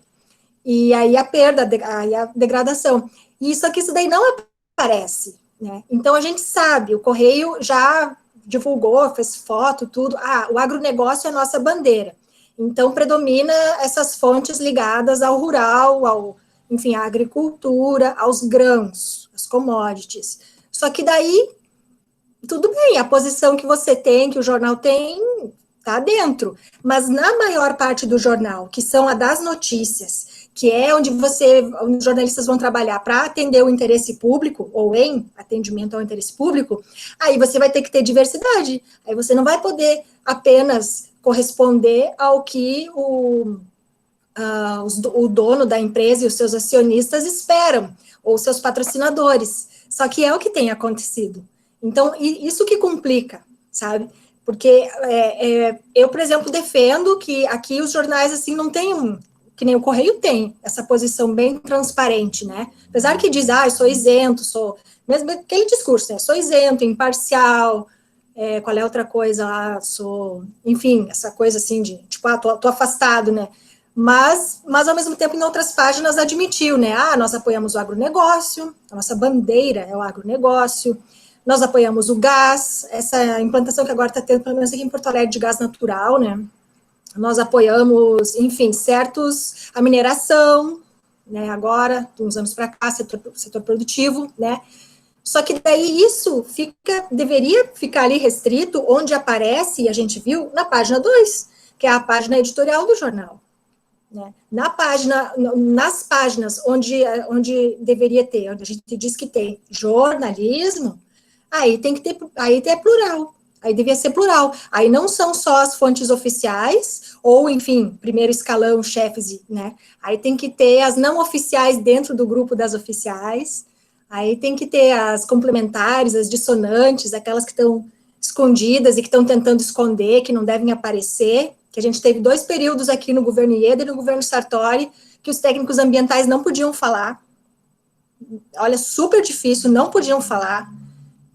E aí a perda, aí a degradação. E isso daí não aparece. Né? Então, a gente sabe, o Correio já divulgou, fez foto, tudo. O agronegócio é a nossa bandeira. Então, predomina essas fontes ligadas ao rural, enfim, à agricultura, aos grãos, às commodities. Só que daí, tudo bem, a posição que você tem, que o jornal tem, está dentro. Mas na maior parte do jornal, que são a das notícias, que é onde os jornalistas vão trabalhar para atender o interesse público, ou em atendimento ao interesse público, aí você vai ter que ter diversidade. Aí você não vai poder apenas corresponder ao que o dono da empresa e os seus acionistas esperam, ou seus patrocinadores. Só que é o que tem acontecido. Então, isso que complica, sabe? Porque eu, por exemplo, defendo que aqui os jornais, assim, não têm que nem o Correio tem, essa posição bem transparente, né? Apesar que diz, eu sou isento, mesmo aquele discurso, né? Sou isento, imparcial, qual é outra coisa lá, enfim, essa coisa assim de, tipo, tô afastado, né? Mas, ao mesmo tempo, em outras páginas admitiu, né? Nós apoiamos o agronegócio, a nossa bandeira é o agronegócio, nós apoiamos o gás, essa implantação que agora está tendo, pelo menos aqui em Porto Alegre, de gás natural, né? Nós apoiamos, enfim, a mineração, né, agora, de uns anos para cá, setor produtivo, né, só que daí isso deveria ficar ali restrito, onde aparece, e a gente viu, na página 2, que é a página editorial do jornal. Né? Nas páginas onde deveria ter, onde a gente diz que tem jornalismo, aí tem que ter, aí é plural. Aí devia ser plural. Aí não são só as fontes oficiais, ou, enfim, primeiro escalão, chefes, né? Aí tem que ter as não oficiais dentro do grupo das oficiais. Aí tem que ter as complementares, as dissonantes, aquelas que estão escondidas e que estão tentando esconder, que não devem aparecer. Que a gente teve 2 períodos aqui no governo Ieda e no governo Sartori, que os técnicos ambientais não podiam falar. Olha, super difícil, não podiam falar.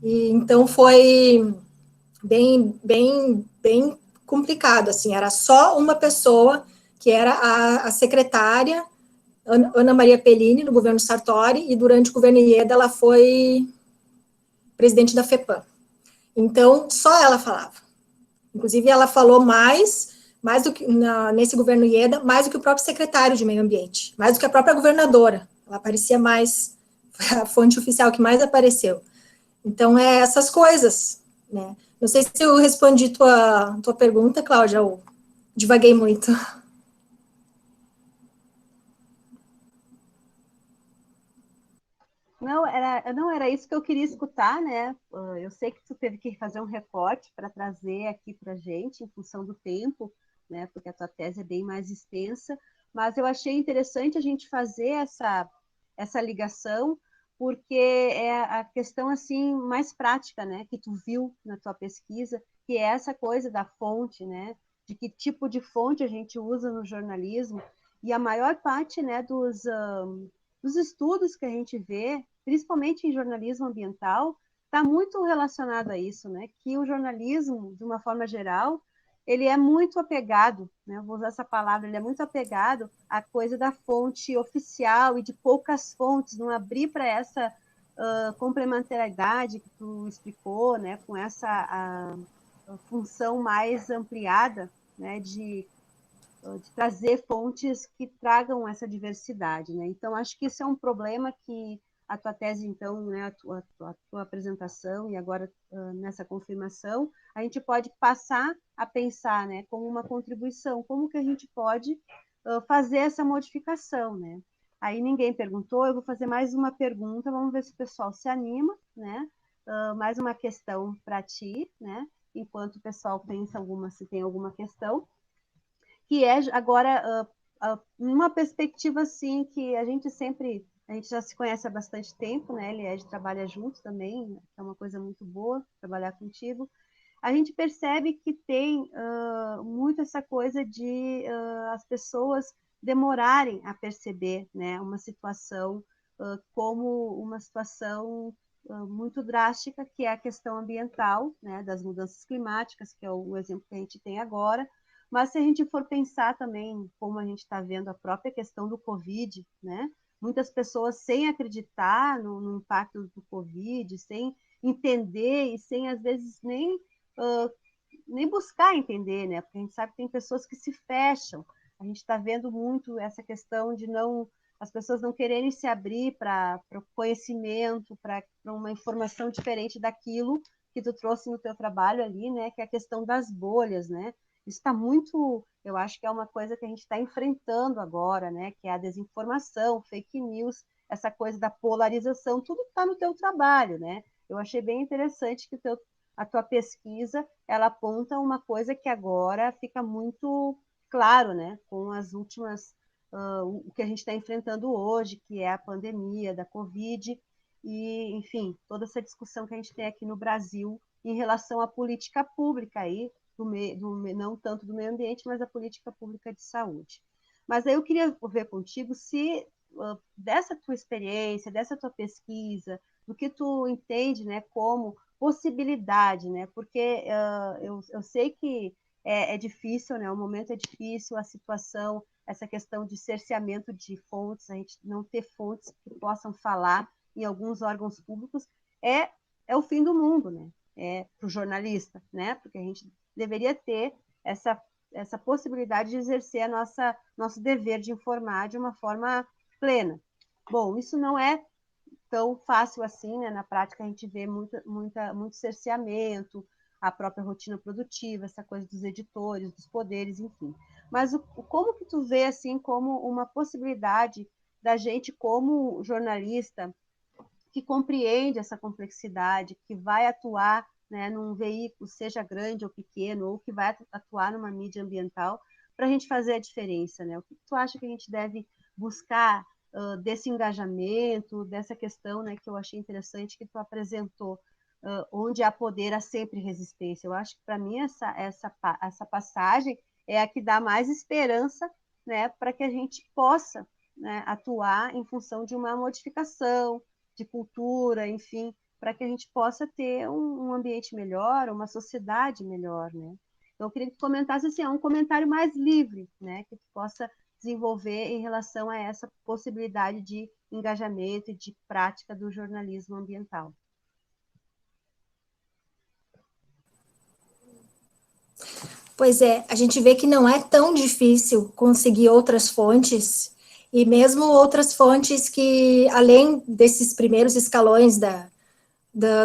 E então foi bem complicado, assim, era só uma pessoa, que era a secretária, Ana Maria Pellini, no governo Sartori, e durante o governo Ieda ela foi presidente da FEPAM. Então, só ela falava. Inclusive, ela falou mais do que, nesse governo Ieda, mais do que o próprio secretário de meio ambiente, mais do que a própria governadora. Ela aparecia mais, foi a fonte oficial que mais apareceu. Então, essas coisas, né? Não sei se eu respondi tua pergunta, Cláudia, ou divaguei muito. Não, era isso que eu queria escutar, né? Eu sei que tu teve que fazer um recorte para trazer aqui para a gente, em função do tempo, né? Porque a tua tese é bem mais extensa, mas eu achei interessante a gente fazer essa ligação, porque é a questão assim mais prática, né? Que tu viu na tua pesquisa, que é essa coisa da fonte, né? De que tipo de fonte a gente usa no jornalismo, e a maior parte, né, dos estudos que a gente vê, principalmente em jornalismo ambiental, está muito relacionado a isso, né? Que o jornalismo, de uma forma geral, ele é muito apegado, né? Eu vou usar essa palavra, ele é muito apegado à coisa da fonte oficial e de poucas fontes, não abrir para essa complementariedade que tu explicou, né? Com essa a função mais ampliada, né? De trazer fontes que tragam essa diversidade, né? Então, acho que isso é um problema que a tua tese, então, né, a tua apresentação e agora nessa confirmação, a gente pode passar a pensar, né, como uma contribuição, como que a gente pode fazer essa modificação, né? Aí ninguém perguntou, eu vou fazer mais uma pergunta, vamos ver se o pessoal se anima, né? Mais uma questão para ti, né? Enquanto o pessoal pensa se tem alguma questão, que é agora uma perspectiva assim que a gente já se conhece há bastante tempo, né? Eliege trabalha junto também, é uma coisa muito boa trabalhar contigo. A gente percebe que tem muito essa coisa de as pessoas demorarem a perceber, né, uma situação como uma situação muito drástica, que é a questão ambiental, né, das mudanças climáticas, que é o exemplo que a gente tem agora. Mas se a gente for pensar também, como a gente está vendo a própria questão do Covid, né, muitas pessoas sem acreditar no impacto do Covid, sem entender e sem, às vezes, nem buscar entender, né? Porque a gente sabe que tem pessoas que se fecham. A gente está vendo muito essa questão de as pessoas não quererem se abrir para o conhecimento, para uma informação diferente daquilo que tu trouxe no teu trabalho ali, né? Que é a questão das bolhas, né? Isso está muito, eu acho que é uma coisa que a gente está enfrentando agora, né? Que é a desinformação, fake news, essa coisa da polarização, tudo está no teu trabalho, né? Eu achei bem interessante que a tua pesquisa ela aponta uma coisa que agora fica muito claro, né? Com as últimas, o que a gente está enfrentando hoje, que é a pandemia da Covid, e, enfim, toda essa discussão que a gente tem aqui no Brasil em relação à política pública aí, não tanto do meio ambiente, mas a política pública de saúde. Mas aí eu queria ver contigo se, dessa tua experiência, dessa tua pesquisa, do que tu entende, né, como possibilidade, né, porque eu sei que é difícil, né, o momento é difícil, a situação, essa questão de cerceamento de fontes, a gente não ter fontes que possam falar em alguns órgãos públicos, é o fim do mundo, né, para o jornalista, né, porque a gente deveria ter essa possibilidade de exercer nosso dever de informar de uma forma plena. Bom, isso não é tão fácil assim, né? Na prática a gente vê muito cerceamento, a própria rotina produtiva, essa coisa dos editores, dos poderes, enfim. Mas como que tu vê assim como uma possibilidade da gente, como jornalista, que compreende essa complexidade, que vai atuar, né, num veículo, seja grande ou pequeno, ou que vai atuar numa mídia ambiental, para a gente fazer a diferença, né? O que tu acha que a gente deve buscar desse engajamento, dessa questão, né, que eu achei interessante que tu apresentou, onde há poder, há sempre resistência. Eu acho que, para mim, essa passagem é a que dá mais esperança, né, para que a gente possa, né, atuar em função de uma modificação, de cultura, enfim, para que a gente possa ter um ambiente melhor, uma sociedade melhor, né? Então, eu queria que tu comentasse assim, um comentário mais livre, né? Que tu possa desenvolver em relação a essa possibilidade de engajamento e de prática do jornalismo ambiental. Pois é, a gente vê que não é tão difícil conseguir outras fontes, e mesmo outras fontes que, além desses primeiros escalões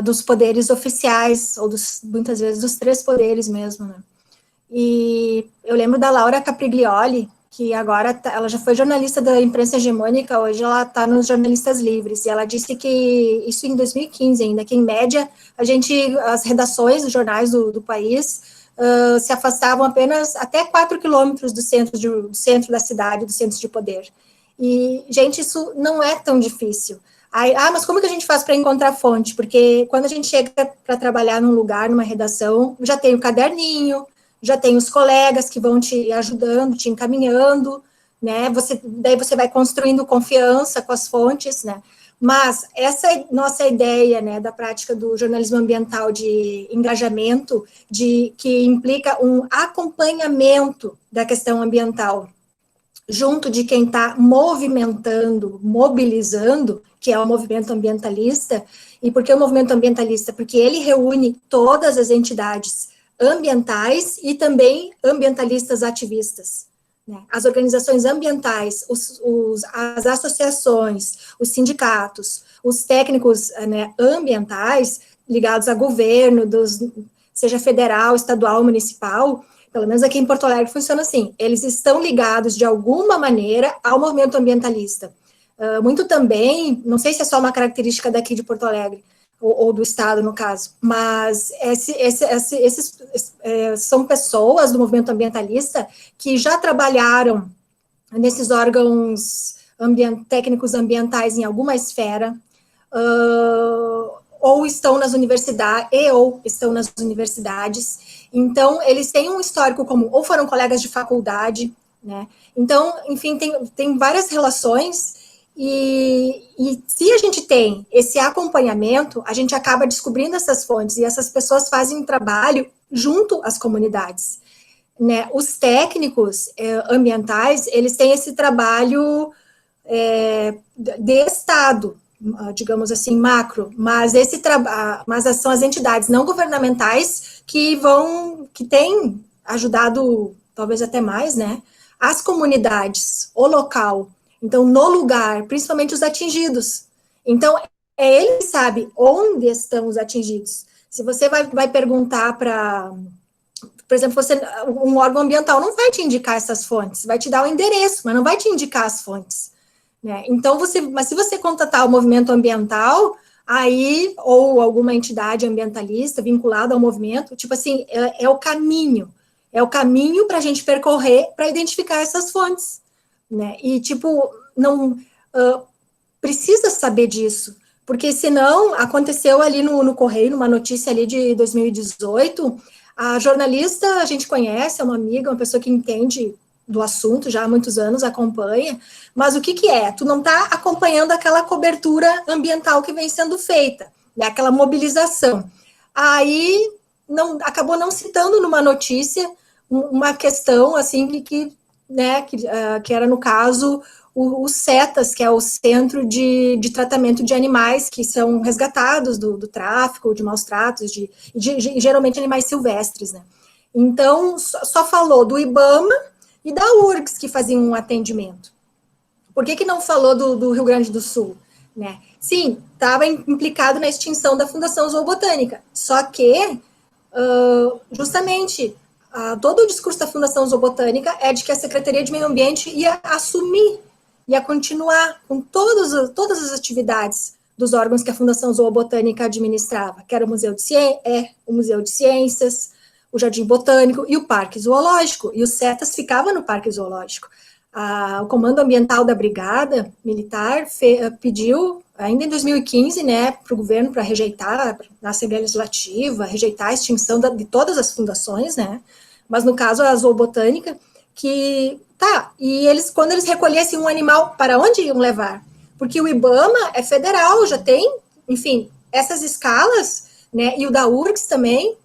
dos poderes oficiais, ou muitas vezes dos três poderes mesmo, né? E eu lembro da Laura Capriglioli, que agora ela já foi jornalista da imprensa hegemônica, hoje ela está nos Jornalistas Livres, e ela disse que, isso em 2015 ainda, que em média as redações dos jornais do país se afastavam apenas até 4 quilômetros do centro da cidade, do centro de poder. E, gente, isso não é tão difícil. Mas como que a gente faz para encontrar fonte? Porque quando a gente chega para trabalhar num lugar, numa redação, já tem o caderninho, já tem os colegas que vão te ajudando, te encaminhando, né? Daí você vai construindo confiança com as fontes, né? Mas essa nossa ideia, né, da prática do jornalismo ambiental de engajamento, que implica um acompanhamento da questão ambiental, junto de quem está movimentando, mobilizando, que é o movimento ambientalista. E por que o movimento ambientalista? Porque ele reúne todas as entidades ambientais e também ambientalistas ativistas. As organizações ambientais, as associações, os sindicatos, os técnicos, né, ambientais ligados a governo, seja federal, estadual, municipal, pelo menos aqui em Porto Alegre funciona assim, eles estão ligados de alguma maneira ao movimento ambientalista. Muito também, não sei se é só uma característica daqui de Porto Alegre, ou do estado, no caso, mas esses são pessoas do movimento ambientalista que já trabalharam nesses órgãos técnicos ambientais em alguma esfera, ou estão nas universidades, então eles têm um histórico comum, ou foram colegas de faculdade, né? Então, enfim, tem várias relações. E se a gente tem esse acompanhamento, a gente acaba descobrindo essas fontes, e essas pessoas fazem um trabalho junto às comunidades, né? Os técnicos ambientais, eles têm esse trabalho de Estado, digamos assim, macro, mas são as entidades não governamentais que têm ajudado, talvez até mais, né? As comunidades, o local. Então, no lugar, principalmente os atingidos. Então, ele que sabe onde estão os atingidos. Se você vai perguntar para, por exemplo, um órgão ambiental não vai te indicar essas fontes, vai te dar o endereço, mas não vai te indicar as fontes. Né? Então, mas se você contatar o movimento ambiental, aí, ou alguma entidade ambientalista vinculada ao movimento, tipo assim, é o caminho para a gente percorrer para identificar essas fontes. Né? E, tipo, não precisa saber disso, porque senão aconteceu ali no Correio, numa notícia ali de 2018, a jornalista, a gente conhece, é uma amiga, uma pessoa que entende do assunto, já há muitos anos acompanha, mas o que é? Tu não está acompanhando aquela cobertura ambiental que vem sendo feita, né? Aquela mobilização. Aí, acabou não citando numa notícia uma questão, assim, né, que era, no caso, o CETAS, que é o Centro de Tratamento de Animais, que são resgatados do tráfico, de maus tratos, geralmente animais silvestres, né. Então, só falou do IBAMA e da URGS, que faziam um atendimento. Por que não falou do Rio Grande do Sul? Né? Sim, estava implicado na extinção da Fundação Zoobotânica, só que, justamente, todo o discurso da Fundação Zoobotânica é de que a Secretaria de Meio Ambiente ia assumir, ia continuar com todas as atividades dos órgãos que a Fundação Zoobotânica administrava, que era o Museu de Ciências, o Jardim Botânico e o Parque Zoológico, e o CETAS ficava no Parque Zoológico. O Comando Ambiental da Brigada Militar pediu, ainda em 2015, né, para o governo para rejeitar, na Assembleia Legislativa, rejeitar a extinção de todas as fundações, né, mas no caso a Zoobotânica, e quando eles recolhessem um animal, para onde iam levar? Porque o IBAMA é federal, já tem, enfim, essas escalas, né, e o da URGS também,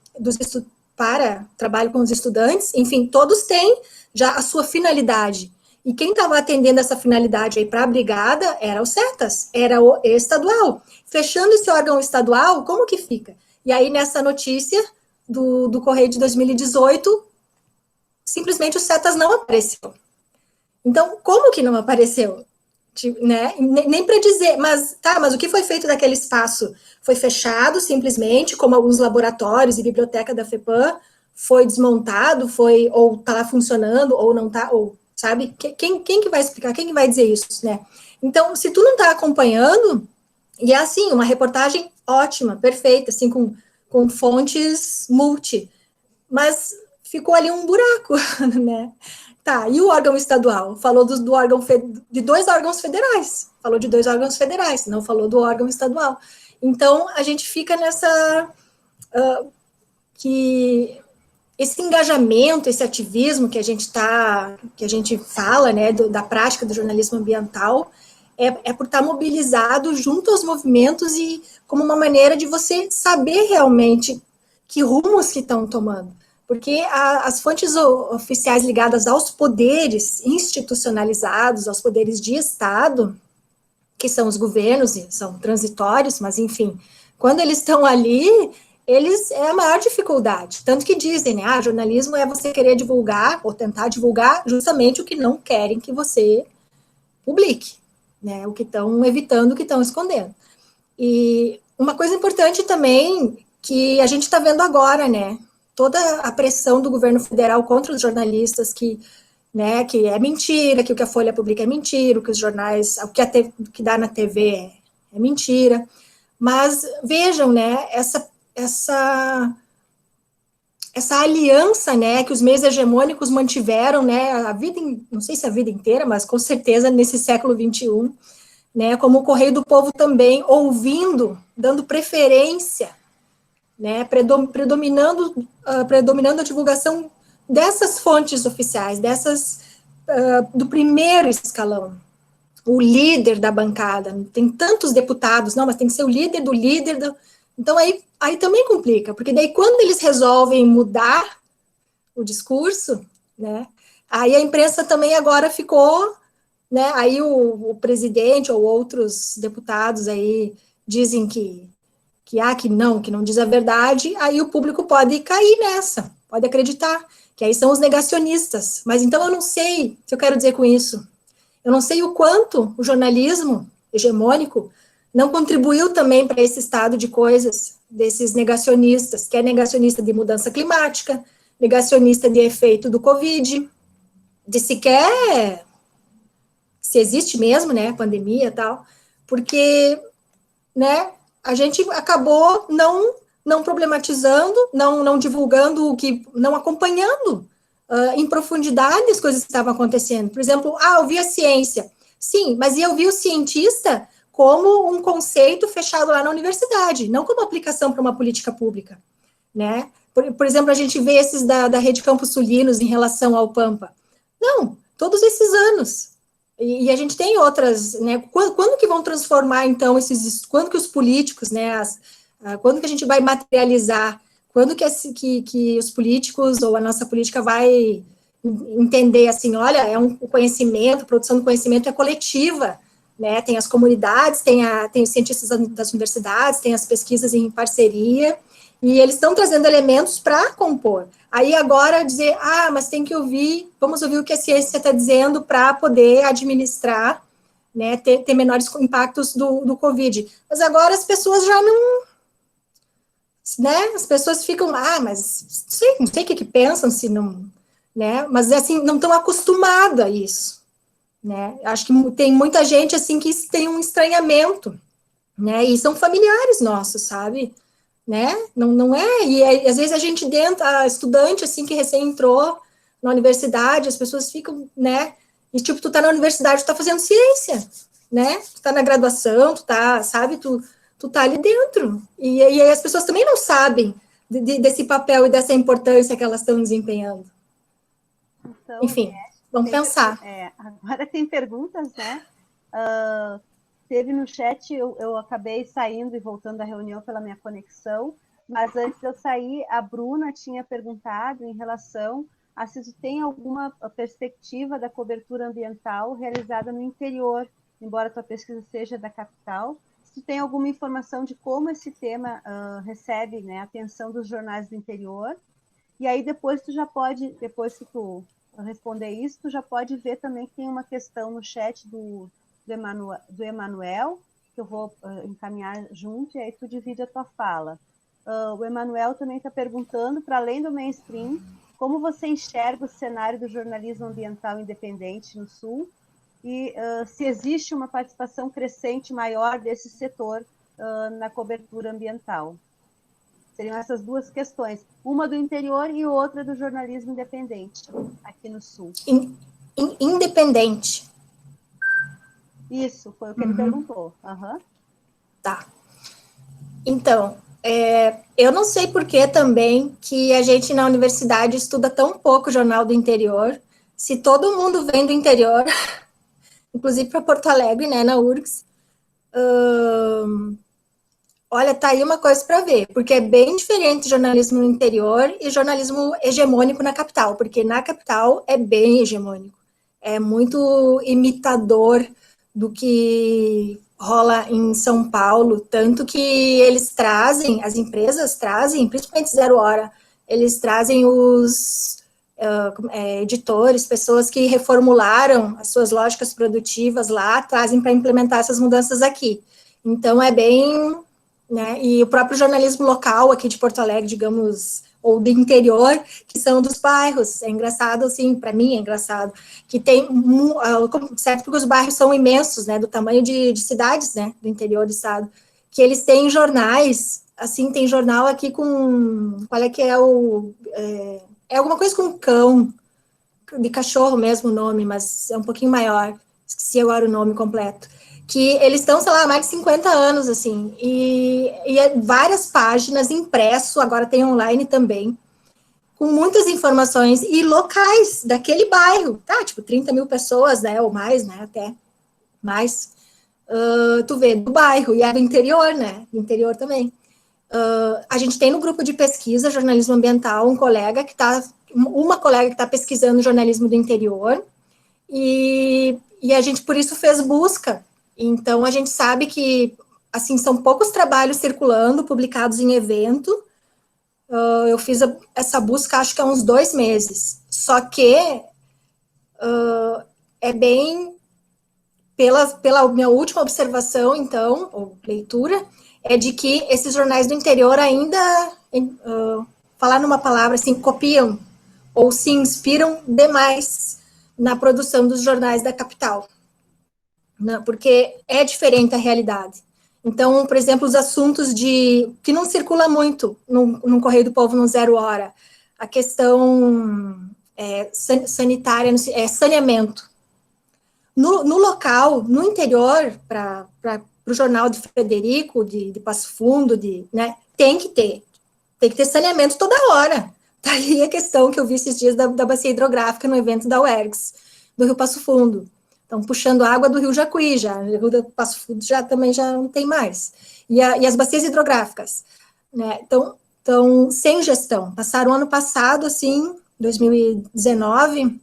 para trabalho com os estudantes, enfim, todos têm já a sua finalidade. E quem estava atendendo essa finalidade aí para a brigada era o CETAS, era o estadual. Fechando esse órgão estadual, como que fica? E aí, nessa notícia do Correio de 2018, simplesmente o CETAS não apareceu. Então, como que não apareceu? Né? Nem para dizer, mas o que foi feito daquele espaço? Foi fechado simplesmente, como alguns laboratórios e biblioteca da FEPAM, foi desmontado, ou está lá funcionando, ou não está, ou sabe? Quem que vai explicar? Quem que vai dizer isso, né? Então, se tu não está acompanhando, e é assim, uma reportagem ótima, perfeita, assim, com fontes mas ficou ali um buraco, né? E o órgão estadual? Falou de 2 órgãos federais, não falou do órgão estadual. Então, a gente fica nessa... que esse engajamento, esse ativismo que a gente fala, né, da prática do jornalismo ambiental, é por estar mobilizado junto aos movimentos e como uma maneira de você saber realmente que rumos que estão tomando. Porque as fontes oficiais ligadas aos poderes institucionalizados, aos poderes de Estado, que são os governos, e são transitórios, mas enfim, quando eles estão ali, eles é a maior dificuldade. Tanto que dizem, né, jornalismo é você querer divulgar, ou tentar divulgar, justamente o que não querem que você publique, né, o que estão evitando, o que estão escondendo. E uma coisa importante também, que a gente está vendo agora, né, toda a pressão do governo federal contra os jornalistas, que é mentira, que o que a Folha publica é mentira, o que os jornais, o que dá na TV é mentira. Mas vejam, né, essa aliança, né, que os meios hegemônicos mantiveram, né, não sei se a vida inteira, mas com certeza nesse século XXI, né, como o Correio do Povo também, ouvindo, dando preferência, né, predominando a divulgação dessas fontes oficiais, do primeiro escalão, o líder da bancada. Tem tantos deputados, não, mas tem que ser o líder do líder. Então, aí também complica, porque daí quando eles resolvem mudar o discurso, né, aí a imprensa também agora ficou, né, aí o presidente ou outros deputados aí dizem que não diz a verdade, aí o público pode cair nessa, pode acreditar, que aí são os negacionistas. Mas então eu não sei o que eu quero dizer com isso. Eu não sei o quanto o jornalismo hegemônico não contribuiu também para esse estado de coisas desses negacionistas, que é negacionista de mudança climática, negacionista de efeito do Covid, de sequer se existe mesmo, né, pandemia e tal, porque, né, a gente acabou não problematizando, não divulgando não acompanhando em profundidade as coisas que estavam acontecendo. Por exemplo, eu vi a ciência. Sim, mas eu vi o cientista como um conceito fechado lá na universidade, não como aplicação para uma política pública, né? Por exemplo, a gente vê esses da Rede Campos Sulinos em relação ao Pampa. Não, todos esses anos. E a gente tem outras, né? Quando que vão transformar, então, quando que os políticos, né? Quando que a gente vai materializar? Quando que os políticos ou a nossa política vai entender assim, olha, o conhecimento, a produção do conhecimento é coletiva, né? Tem as comunidades, tem os cientistas das universidades, tem as pesquisas em parceria, e eles estão trazendo elementos para compor. Aí agora dizer, mas tem que vamos ouvir o que a ciência está dizendo para poder administrar, né, ter menores impactos do Covid. Mas agora as pessoas já não, né, as pessoas ficam, mas não sei o que pensam, se não, né, mas assim, não estão acostumadas a isso, né, acho que tem muita gente, assim, que tem um estranhamento, né, e são familiares nossos, sabe, né, não é, e às vezes a gente a estudante, assim, que recém entrou na universidade, as pessoas ficam, né, e tipo, tu tá na universidade, tu tá fazendo ciência, né, tu tá na graduação, tu tá, sabe, tu tá ali dentro, e aí as pessoas também não sabem desse papel e dessa importância que elas estão desempenhando. Então, enfim, vamos pensar. Agora tem perguntas, né, teve no chat, eu acabei saindo e voltando da reunião pela minha conexão, mas antes de eu sair, a Bruna tinha perguntado em relação a se tem alguma perspectiva da cobertura ambiental realizada no interior, embora a tua pesquisa seja da capital, se tem alguma informação de como esse tema recebe, né, a atenção dos jornais do interior, e aí depois depois que tu responder isso, tu já pode ver também que tem uma questão no chat do Emanuel, que eu vou encaminhar junto, e aí tu divide a tua fala. O Emanuel também está perguntando, para além do mainstream, como você enxerga o cenário do jornalismo ambiental independente no Sul, e se existe uma participação crescente maior desse setor na cobertura ambiental. Seriam essas duas questões, uma do interior e outra do jornalismo independente, aqui no Sul. Independente. Isso, foi o que ele perguntou. Uhum. Tá. Então, eu não sei por que também que a gente na universidade estuda tão pouco jornal do interior, se todo mundo vem do interior, inclusive para Porto Alegre, né, na URGS. Olha, tá aí uma coisa para ver, porque é bem diferente jornalismo no interior e jornalismo hegemônico na capital, porque na capital é bem hegemônico, é muito imitador do que rola em São Paulo, tanto que eles trazem, as empresas trazem, principalmente Zero Hora, eles trazem os editores, pessoas que reformularam as suas lógicas produtivas lá, trazem para implementar essas mudanças aqui. Então, é bem... Né? E o próprio jornalismo local aqui de Porto Alegre, digamos, ou do interior, que são dos bairros. É engraçado, assim, para mim é engraçado, que tem, certo, porque os bairros são imensos, né, do tamanho de cidades, né, do interior do estado, que eles têm jornais, assim, tem jornal aqui com, qual é que é é alguma coisa com cão, de cachorro mesmo o nome, mas é um pouquinho maior, esqueci agora o nome completo, que eles estão, sei lá, há mais de 50 anos, assim, e várias páginas impresso, agora tem online também, com muitas informações e locais daquele bairro, tá, tipo, 30 mil pessoas, né, ou mais, né, até mais, tu vê, do bairro, e é do interior, né, do interior também. A gente tem no grupo de pesquisa, jornalismo ambiental, uma colega que está pesquisando jornalismo do interior, e a gente, por isso, fez busca. Então, a gente sabe que, assim, são poucos trabalhos circulando, publicados em evento. Eu fiz essa busca, acho que há uns 2 meses. Só que é bem, pela minha última observação, então, ou leitura, é de que esses jornais do interior ainda, falar numa palavra assim, copiam ou se inspiram demais na produção dos jornais da capital, né? Porque é diferente a realidade. Então, por exemplo, os assuntos que não circula muito no Correio do Povo no Zero Hora, a questão sanitária, saneamento. No local, no interior, para o jornal de Frederico, de Passo Fundo, né, tem que ter saneamento toda hora. Tá aí a questão que eu vi esses dias da bacia hidrográfica no evento da UERGS, do Rio Passo Fundo. Estão puxando água do Rio Jacuí, já, o Rio do Passo Fundo também já não tem mais. E as bacias hidrográficas, né, estão sem gestão. Passaram ano passado, assim, 2019,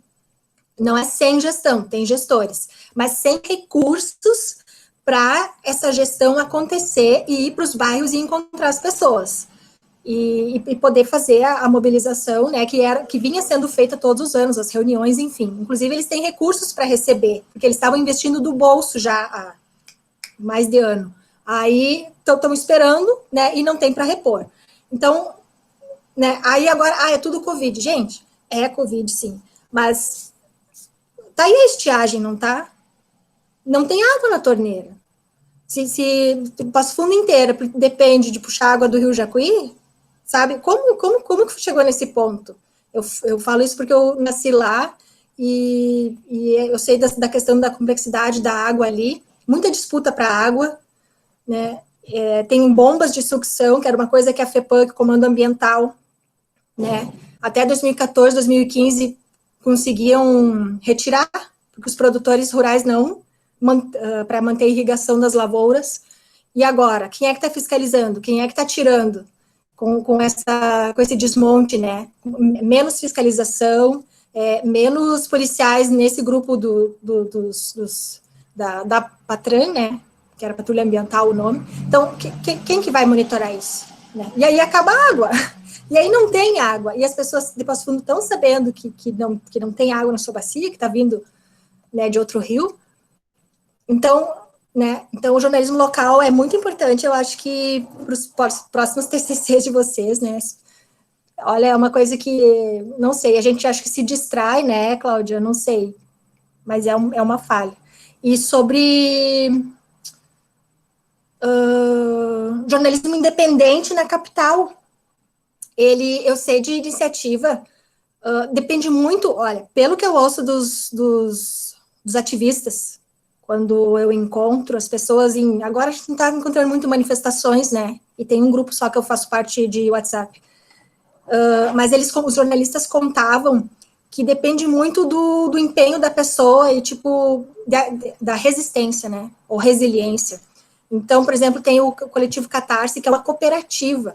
não é sem gestão, tem gestores, mas sem recursos para essa gestão acontecer e ir para os bairros e encontrar as pessoas. E poder fazer a mobilização, né, que vinha sendo feita todos os anos, as reuniões, enfim. Inclusive, eles têm recursos para receber, porque eles estavam investindo do bolso já há mais de ano. Aí, estão esperando, né, e não tem para repor. Então, né, aí agora, é tudo Covid. Gente, é Covid, sim, mas tá aí a estiagem, não tá? Não tem água na torneira. Se Passo Fundo inteira depende de puxar água do Rio Jacuí, sabe? Como que chegou nesse ponto? Eu falo isso porque eu nasci lá e eu sei da questão da complexidade da água ali, muita disputa para água, né? Tem bombas de sucção, que era uma coisa que a FEPAM, Comando Ambiental, né? Até 2014, 2015, conseguiam retirar, porque os produtores rurais não, para manter a irrigação das lavouras. E agora, quem é que está fiscalizando? Quem é que está tirando com esse desmonte, né? Menos fiscalização, menos policiais nesse grupo da Patran, né? Que era Patrulha Ambiental o nome. Então, quem que vai monitorar isso? Né? E aí acaba a água. E aí não tem água. E as pessoas de Passo Fundo estão sabendo que não tem água na sua bacia, que está vindo, né, de outro rio. Então, né, o jornalismo local é muito importante, eu acho que para os próximos TCCs de vocês, né, olha, é uma coisa que, não sei, a gente acha que se distrai, né, Cláudia, não sei, mas é uma falha. E sobre jornalismo independente na capital, eu sei de iniciativa, depende muito, olha, pelo que eu ouço dos ativistas, quando eu encontro as pessoas agora a gente não está encontrando muito manifestações, né, e tem um grupo só que eu faço parte de WhatsApp, mas os jornalistas contavam que depende muito do empenho da pessoa e, tipo, da resistência, né? Ou resiliência. Então, por exemplo, tem o coletivo Catarse, que é uma cooperativa.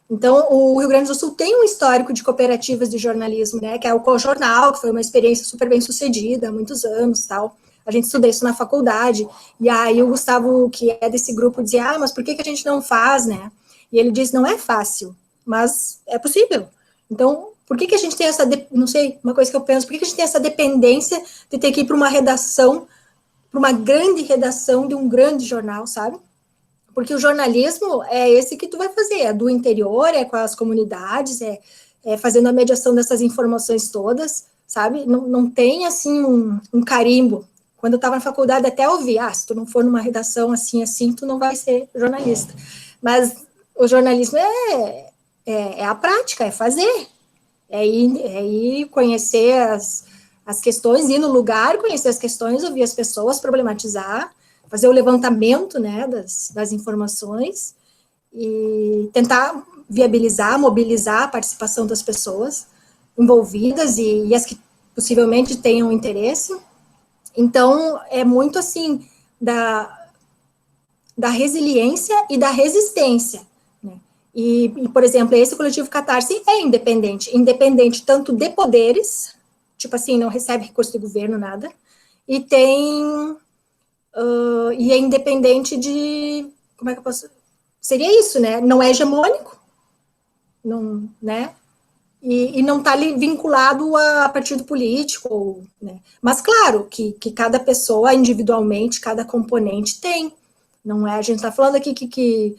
Então, o Rio Grande do Sul tem um histórico de cooperativas de jornalismo, né? Que é o Cojornal, que foi uma experiência super bem sucedida há muitos anos, tal. A gente estuda isso na faculdade. E aí o Gustavo, que é desse grupo, dizia, mas por que a gente não faz, né? E ele diz, não é fácil, mas é possível. Então, por que a gente tem essa, não sei, uma coisa que eu penso, por que a gente tem essa dependência de ter que ir para uma redação, para uma grande redação de um grande jornal, sabe? Porque o jornalismo é esse que tu vai fazer, é do interior, é com as comunidades, é fazendo a mediação dessas informações todas, sabe? Não tem, assim, um carimbo. Quando eu estava na faculdade, até ouvi, se tu não for numa redação assim, tu não vai ser jornalista. Mas o jornalismo é a prática, é fazer, é ir conhecer as questões, ir no lugar, conhecer as questões, ouvir as pessoas, problematizar, fazer o levantamento, né, das informações e tentar viabilizar, mobilizar a participação das pessoas envolvidas e as que possivelmente tenham interesse. Então, é muito assim da resiliência e da resistência, né? Por exemplo, esse coletivo Catarse é independente tanto de poderes, tipo assim, não recebe recurso do governo, nada, e e é independente de, como é que eu posso, seria isso, né? Não é hegemônico, não, né? E não está vinculado a partido político, né? Mas claro que cada pessoa individualmente, cada componente tem. Não é, a gente está falando aqui que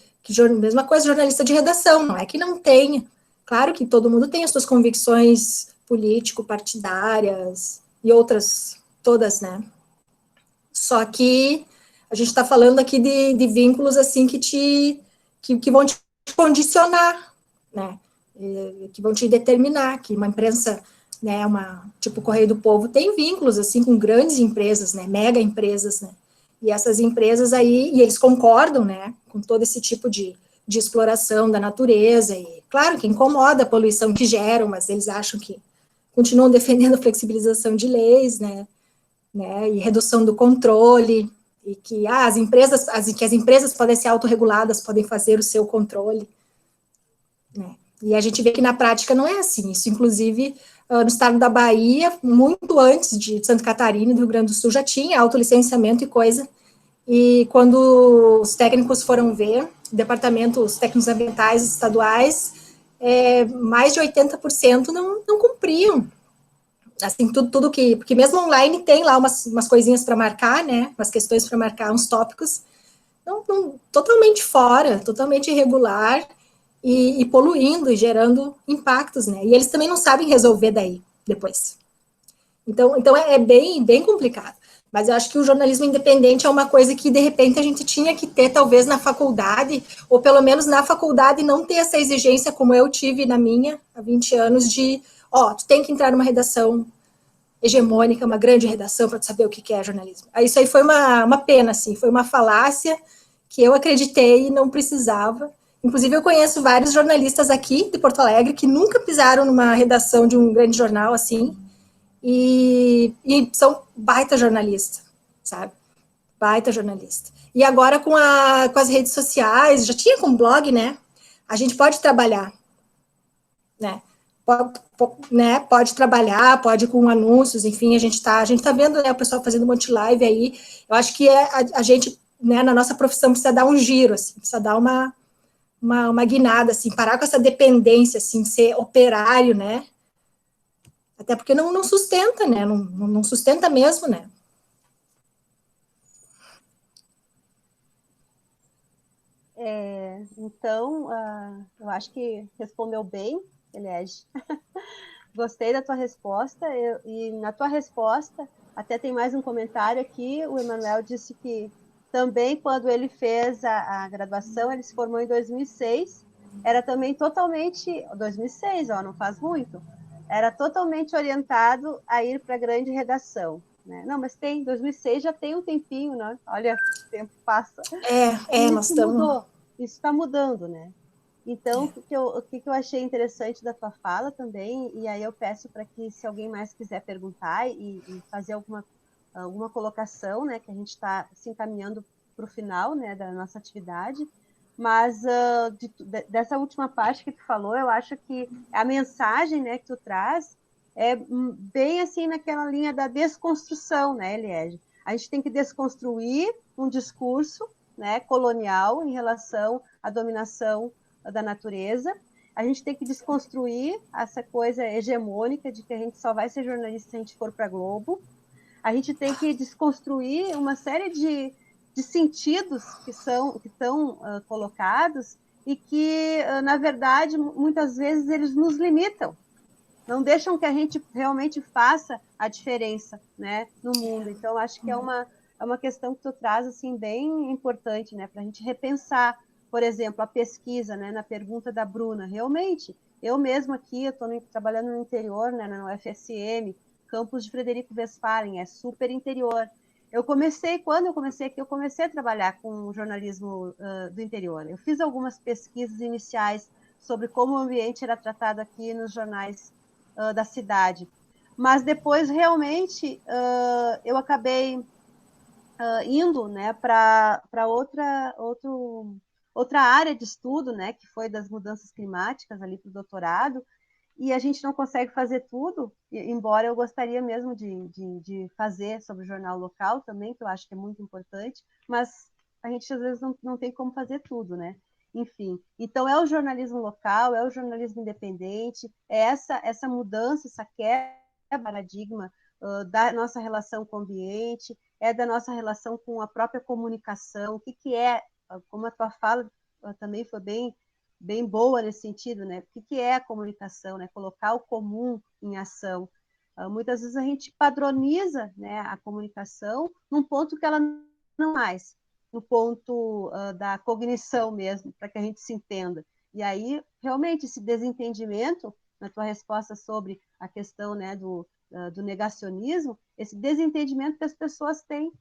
mesma coisa, jornalista de redação, não é que não tenha. Claro que todo mundo tem as suas convicções político-partidárias e outras todas, né? Só que a gente está falando aqui de vínculos assim que vão te condicionar, né? Que vão te determinar, que uma imprensa, né, tipo o Correio do Povo tem vínculos assim com grandes empresas, né, mega empresas, né? E essas empresas aí, e eles concordam, né, com todo esse tipo de exploração da natureza, e claro que incomoda a poluição que geram, mas eles acham que continuam defendendo a flexibilização de leis, né, e redução do controle, e que as empresas podem ser autorreguladas, podem fazer o seu controle, né. E a gente vê que na prática não é assim. Isso, inclusive, no estado da Bahia, muito antes de Santa Catarina e do Rio Grande do Sul, já tinha autolicenciamento e coisa. E quando os técnicos foram ver, os técnicos ambientais estaduais, mais de 80% não cumpriam. Assim, tudo que... Porque mesmo online tem lá umas coisinhas para marcar, né? Umas questões para marcar, uns tópicos. Totalmente fora, totalmente irregular e poluindo e gerando impactos, né? E eles também não sabem resolver daí, depois. Então é bem complicado. Mas eu acho que o jornalismo independente é uma coisa que, de repente, a gente tinha que ter, talvez, na faculdade, ou pelo menos na faculdade, não ter essa exigência, como eu tive na minha, há 20 anos, de, tu tem que entrar numa redação hegemônica, uma grande redação, para tu saber o que é jornalismo. Isso aí foi uma pena, assim, foi uma falácia que eu acreditei e não precisava. Inclusive, eu conheço vários jornalistas aqui de Porto Alegre que nunca pisaram numa redação de um grande jornal, assim, e são baita jornalista, sabe? Baita jornalista. E agora com as redes sociais, já tinha com blog, né? A gente pode trabalhar, né? Pode trabalhar, pode com anúncios, enfim, a gente tá vendo, né, o pessoal fazendo um monte de live aí. Eu acho que a gente, né, na nossa profissão precisa dar um giro, assim, precisa dar uma guinada, assim, parar com essa dependência, assim, ser operário, né? Até porque não sustenta, né? Não sustenta mesmo, né? Então, eu acho que respondeu bem, Eliege. Gostei da tua resposta, e na tua resposta, até tem mais um comentário aqui, o Emanuel disse que também quando ele fez a graduação, ele se formou em 2006, era também totalmente, 2006, não faz muito, era totalmente orientado a ir para a grande redação, né? Não, mas 2006 já tem um tempinho, né? Olha, o tempo passa. E Nós isso estamos... mudou, isso está mudando, né? Então, o que eu achei interessante da tua fala também, e aí eu peço para que, se alguém mais quiser perguntar e fazer alguma colocação, né, que a gente está se encaminhando para o final, né, da nossa atividade, mas dessa última parte que tu falou, eu acho que a mensagem, né, que tu traz é bem assim naquela linha da desconstrução, né, Eliege? A gente tem que desconstruir um discurso, né, colonial em relação à dominação da natureza. A gente tem que desconstruir essa coisa hegemônica de que a gente só vai ser jornalista se a gente for para Globo. A gente tem que desconstruir uma série de sentidos que estão colocados e que, na verdade, muitas vezes eles nos limitam, não deixam que a gente realmente faça a diferença, né, no mundo. Então, acho que é uma questão que tu traz assim, bem importante, né, para a gente repensar, por exemplo, a pesquisa, né, na pergunta da Bruna. Realmente, eu mesma aqui, eu estou trabalhando no interior, né, na UFSM, campus de Frederico Westphalen, é super interior. Quando eu comecei aqui, eu comecei a trabalhar com jornalismo do interior. Eu fiz algumas pesquisas iniciais sobre como o ambiente era tratado aqui nos jornais da cidade. Mas depois, realmente, eu acabei indo, né, para outra área de estudo, né, que foi das mudanças climáticas ali para o doutorado, e a gente não consegue fazer tudo, embora eu gostaria mesmo de fazer sobre o jornal local também, que eu acho que é muito importante, mas a gente às vezes não tem como fazer tudo, né? Enfim, então é o jornalismo local, é o jornalismo independente, é essa mudança, essa quebra de paradigma da nossa relação com o ambiente, é da nossa relação com a própria comunicação, o que é, como a tua fala também foi bem boa nesse sentido, né? O que é a comunicação, né? Colocar o comum em ação. Muitas vezes a gente padroniza, né, a comunicação num ponto que ela não mais, no ponto da cognição mesmo, para que a gente se entenda. E aí, realmente, esse desentendimento, na tua resposta sobre a questão, né, do negacionismo, esse desentendimento que as pessoas têm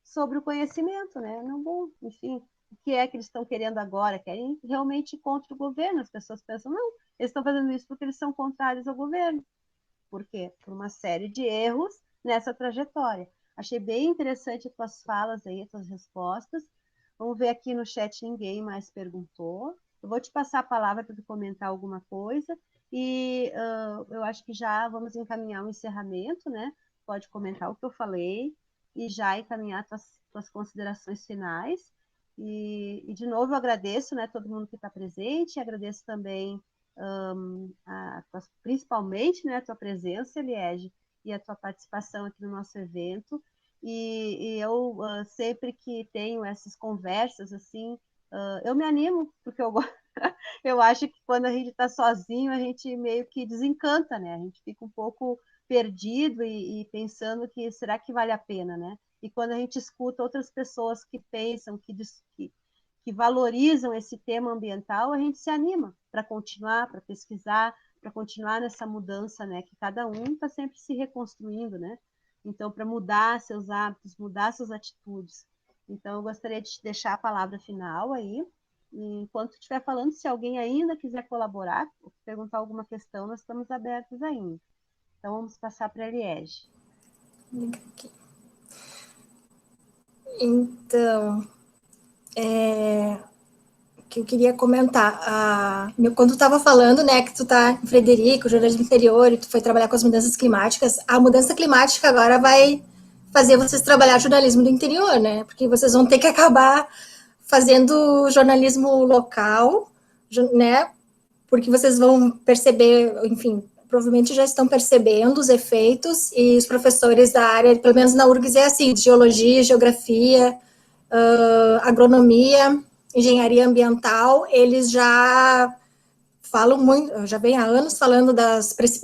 sobre o conhecimento, né? Não, bom, enfim, o que é que eles estão querendo agora? Querem realmente ir contra o governo. As pessoas pensam, não, eles estão fazendo isso porque eles são contrários ao governo. Por quê? Por uma série de erros nessa trajetória. Achei bem interessante as tuas falas aí, as tuas respostas. Vamos ver aqui no chat, ninguém mais perguntou. Eu vou te passar a palavra para tu comentar alguma coisa e eu acho que já vamos encaminhar o encerramento, né? Pode comentar o que eu falei e já encaminhar tuas considerações finais. De novo, eu agradeço, né, todo mundo que está presente, agradeço também principalmente, né, a tua presença, Eliege, e a tua participação aqui no nosso evento. E eu sempre que tenho essas conversas assim, eu me animo, porque eu acho que quando a gente está sozinho, a gente meio que desencanta, né? A gente fica um pouco perdido e pensando que será que vale a pena, né? E quando a gente escuta outras pessoas que pensam, que valorizam esse tema ambiental, a gente se anima para continuar, para pesquisar, para continuar nessa mudança, né? Que cada um está sempre se reconstruindo, né? Então, para mudar seus hábitos, mudar suas atitudes. Então, eu gostaria de te deixar a palavra final aí. E enquanto estiver falando, se alguém ainda quiser colaborar, perguntar alguma questão, nós estamos abertos ainda. Então, vamos passar para a Eliege. Então, que eu queria comentar, quando tu estava falando, né, que tu tá em Frederico, jornalismo interior, e tu foi trabalhar com as mudanças climáticas, a mudança climática agora vai fazer vocês trabalhar jornalismo do interior, né, porque vocês vão ter que acabar fazendo jornalismo local, né, porque vocês vão perceber, enfim, provavelmente já estão percebendo os efeitos, e os professores da área, pelo menos na URGS é assim, de geologia, geografia, agronomia, engenharia ambiental, eles já falam muito, já vem há anos falando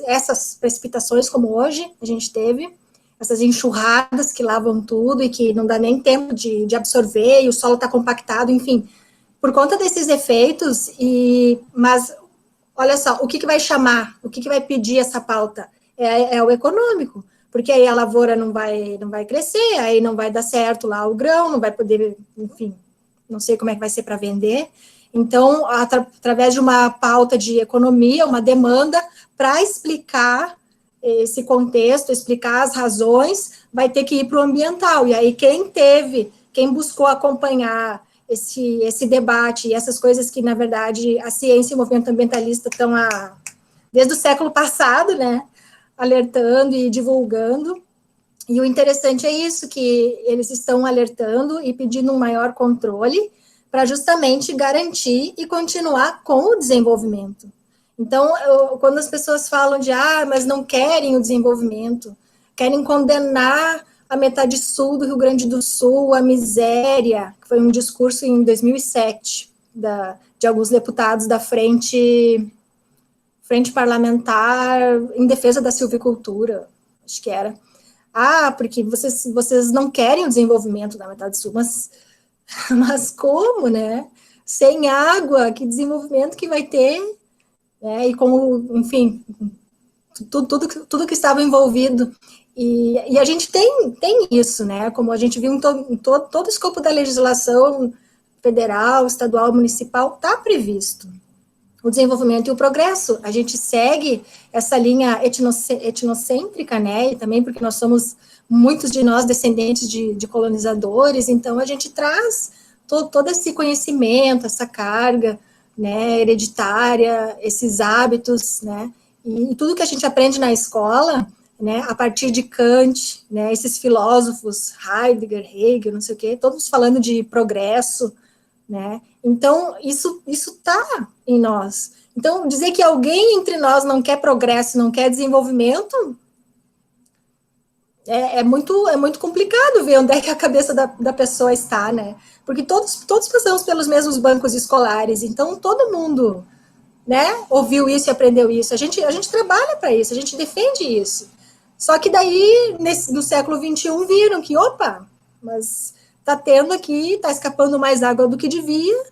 essas precipitações como hoje a gente teve, essas enxurradas que lavam tudo e que não dá nem tempo de absorver, e o solo está compactado, enfim, por conta desses efeitos, mas olha só, o que vai chamar, o que vai pedir essa pauta? É o econômico, porque aí a lavoura não vai crescer, aí não vai dar certo lá o grão, não vai poder, enfim, não sei como é que vai ser para vender. Então, através de uma pauta de economia, uma demanda, para explicar esse contexto, explicar as razões, vai ter que ir para o ambiental. E aí, quem buscou acompanhar esse debate e essas coisas que, na verdade, a ciência e o movimento ambientalista estão desde o século passado, né, alertando e divulgando. E o interessante é isso, que eles estão alertando e pedindo um maior controle para justamente garantir e continuar com o desenvolvimento. Então, quando as pessoas falam mas não querem o desenvolvimento, querem condenar a metade sul do Rio Grande do Sul à miséria, que foi um discurso em 2007 de alguns deputados da frente parlamentar em defesa da silvicultura, acho que era. Porque vocês não querem o desenvolvimento da metade sul, mas como, né? Sem água, que desenvolvimento que vai ter? Né? E como, enfim, tudo que estava envolvido. E a gente tem isso, né? Como a gente viu em todo o escopo da legislação federal, estadual, municipal, está previsto o desenvolvimento e o progresso. A gente segue essa linha etnocêntrica, né? E também porque muitos de nós descendentes de colonizadores, então a gente traz todo esse conhecimento, essa carga, né, hereditária, esses hábitos, né? E tudo que a gente aprende na escola, né, a partir de Kant, né, esses filósofos, Heidegger, Hegel, não sei o quê, todos falando de progresso, né? Então, isso está em nós. Então, dizer que alguém entre nós não quer progresso, não quer desenvolvimento, é muito complicado ver onde é que a cabeça da pessoa está, né? Porque todos passamos pelos mesmos bancos escolares, então todo mundo, né, ouviu isso e aprendeu isso. A gente trabalha para isso, a gente defende isso. Só que daí, no século XXI, viram que, mas está tendo aqui, está escapando mais água do que devia,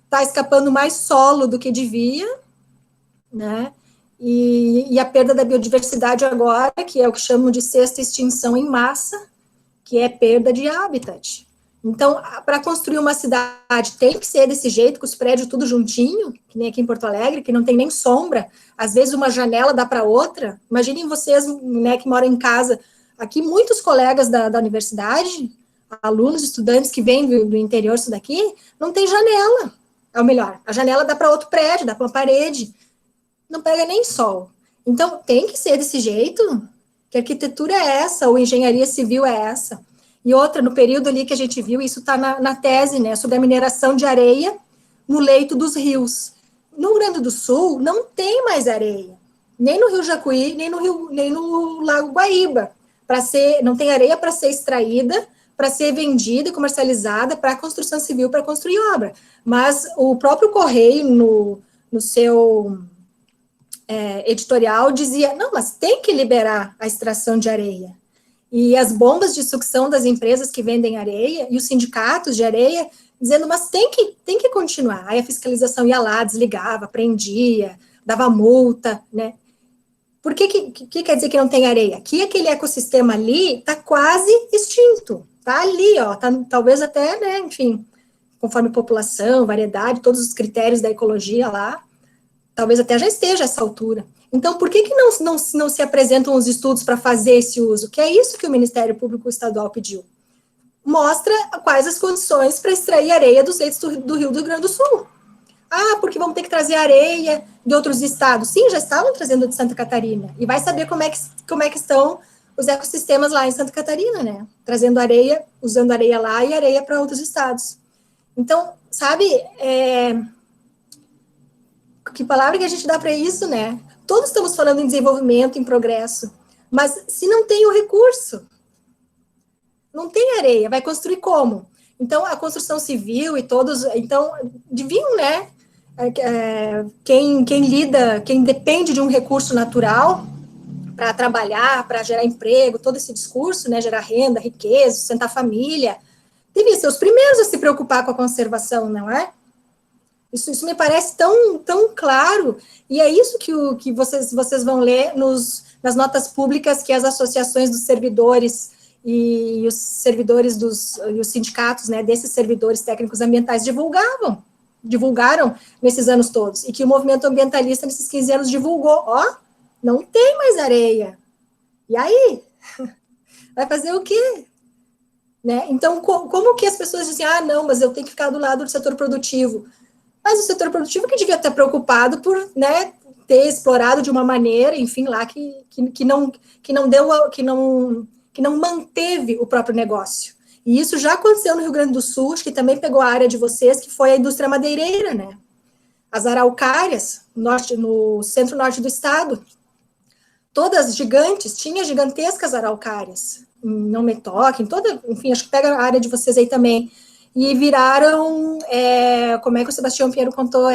está escapando mais solo do que devia, né? E a perda da biodiversidade agora, que é o que chamam de sexta extinção em massa, que é perda de habitat. Então, para construir uma cidade, tem que ser desse jeito, com os prédios tudo juntinho, que nem aqui em Porto Alegre, que não tem nem sombra, às vezes uma janela dá para outra. Imaginem vocês, né, que moram em casa. Aqui, muitos colegas da universidade, alunos, estudantes que vêm do interior, isso daqui, não tem janela. Ou melhor, a janela dá para outro prédio, dá para uma parede, não pega nem sol. Então, tem que ser desse jeito, que arquitetura é essa, ou engenharia civil é essa. E outra, no período ali que a gente viu, isso está na tese, né, sobre a mineração de areia no leito dos rios. No Rio Grande do Sul, não tem mais areia, nem no Rio Jacuí, nem no Lago Guaíba. Não tem areia para ser extraída, para ser vendida e comercializada para a construção civil, para construir obra. Mas o próprio Correio, no seu editorial, dizia, não, mas tem que liberar a extração de areia. E as bombas de sucção das empresas que vendem areia, e os sindicatos de areia, dizendo, mas tem que continuar. Aí a fiscalização ia lá, desligava, prendia, dava multa, né? Por que quer dizer que não tem areia? Que aquele ecossistema ali está quase extinto. Está ali, tá, talvez até, né, enfim, conforme população, variedade, todos os critérios da ecologia lá, talvez até já esteja a essa altura. Então, por que não se apresentam os estudos para fazer esse uso? Que é isso que o Ministério Público Estadual pediu. Mostra quais as condições para extrair areia dos leitos do Rio Grande do Sul. Porque vamos ter que trazer areia de outros estados. Sim, já estavam trazendo de Santa Catarina. E vai saber como é que estão os ecossistemas lá em Santa Catarina, né? Trazendo areia, usando areia lá e areia para outros estados. Então, sabe, que palavra que a gente dá para isso, né? Todos estamos falando em desenvolvimento, em progresso, mas se não tem o recurso, não tem areia, vai construir como? Então, a construção civil e todos, então, deviam, né? Quem depende de um recurso natural para trabalhar, para gerar emprego, todo esse discurso, né? Gerar renda, riqueza, sustentar a família, devia ser os primeiros a se preocupar com a conservação, não é? Isso me parece tão claro, e é isso que vocês vão ler nas notas públicas que as associações dos servidores e os sindicatos, né, desses servidores técnicos ambientais divulgavam. divulgaram nesses anos todos, e que o movimento ambientalista nesses 15 anos divulgou, ó, não tem mais areia. E aí? Vai fazer o quê? Né? Então, como que as pessoas dizem, ah, não, mas eu tenho que ficar do lado do setor produtivo? Mas o setor produtivo que devia estar preocupado por, né, ter explorado de uma maneira, enfim, lá que não manteve o próprio negócio. E isso já aconteceu no Rio Grande do Sul, que também pegou a área de vocês, que foi a indústria madeireira, né? As araucárias, no centro-norte do estado, todas gigantes, tinha gigantescas araucárias, não me toquem, toda, enfim, acho que pega a área de vocês aí também, e viraram, como é que o Sebastião Pinheiro contou,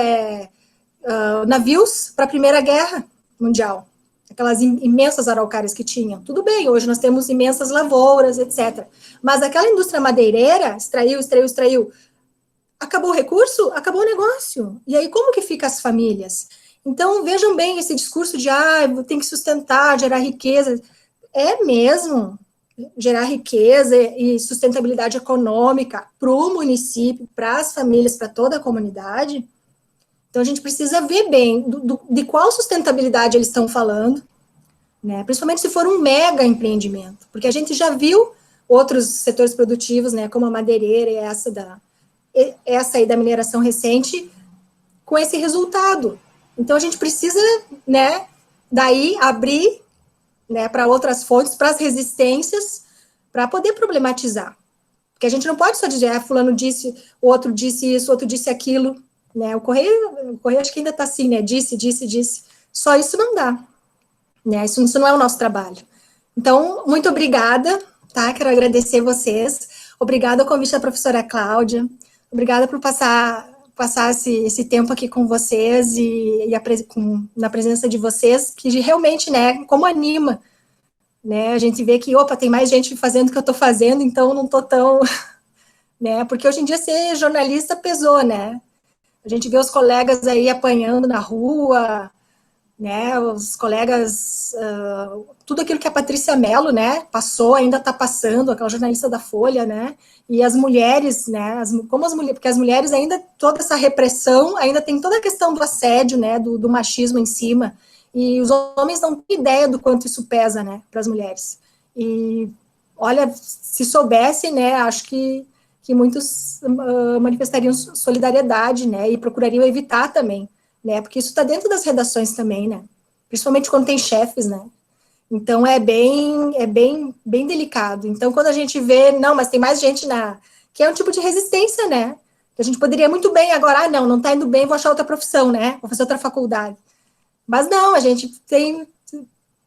navios para a Primeira Guerra Mundial, aquelas imensas araucárias que tinham. Tudo bem, hoje nós temos imensas lavouras, etc. Mas aquela indústria madeireira, extraiu, acabou o recurso, acabou o negócio. E aí como que fica as famílias? Então, vejam bem esse discurso de, tem que sustentar, gerar riqueza. É mesmo gerar riqueza e sustentabilidade econômica para o município, para as famílias, para toda a comunidade. Então, a gente precisa ver bem de qual sustentabilidade eles estão falando, né? Principalmente se for um mega empreendimento, porque a gente já viu outros setores produtivos, né, como a madeireira e essa aí da mineração recente, com esse resultado. Então, a gente precisa, né, daí abrir, né, para outras fontes, para as resistências, para poder problematizar. Porque a gente não pode só dizer, fulano disse, o outro disse isso, o outro disse aquilo, né? O Correio acho que ainda está assim, né? Disse. Só isso não dá, né? Isso não é o nosso trabalho. Então, muito obrigada, tá? Quero agradecer vocês. Obrigada ao convite da professora Cláudia. Obrigada por passar esse tempo aqui com vocês na presença de vocês, que realmente, né, como anima, né? A gente vê que, opa, tem mais gente fazendo o que eu estou fazendo, então não estou tão, né? Porque hoje em dia ser jornalista pesou, né? A gente vê os colegas aí apanhando na rua, né? Os colegas, tudo aquilo que a Patrícia Mello, né, passou, ainda está passando, aquela jornalista da Folha, né? E as mulheres, né? Porque as mulheres ainda, toda essa repressão, ainda tem toda a questão do assédio, né? Do machismo em cima. E os homens não têm ideia do quanto isso pesa, né, para as mulheres. E olha, se soubesse, né, acho que muitos manifestariam solidariedade, né, e procurariam evitar também, né, porque isso está dentro das redações também, né, principalmente quando tem chefes, né. Então bem delicado. Então quando a gente vê, não, mas tem mais gente que é um tipo de resistência, né, que a gente poderia muito bem agora, não está indo bem, vou achar outra profissão, né, vou fazer outra faculdade. Mas não, a gente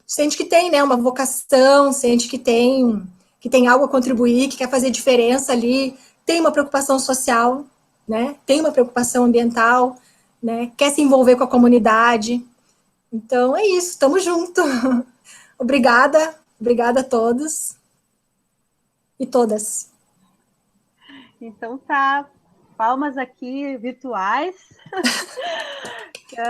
sente que tem, né, uma vocação, sente que tem algo a contribuir, que quer fazer diferença ali, tem uma preocupação social, né, tem uma preocupação ambiental, né, quer se envolver com a comunidade. Então é isso, estamos juntos. Obrigada a todos e todas. Então tá, palmas aqui virtuais.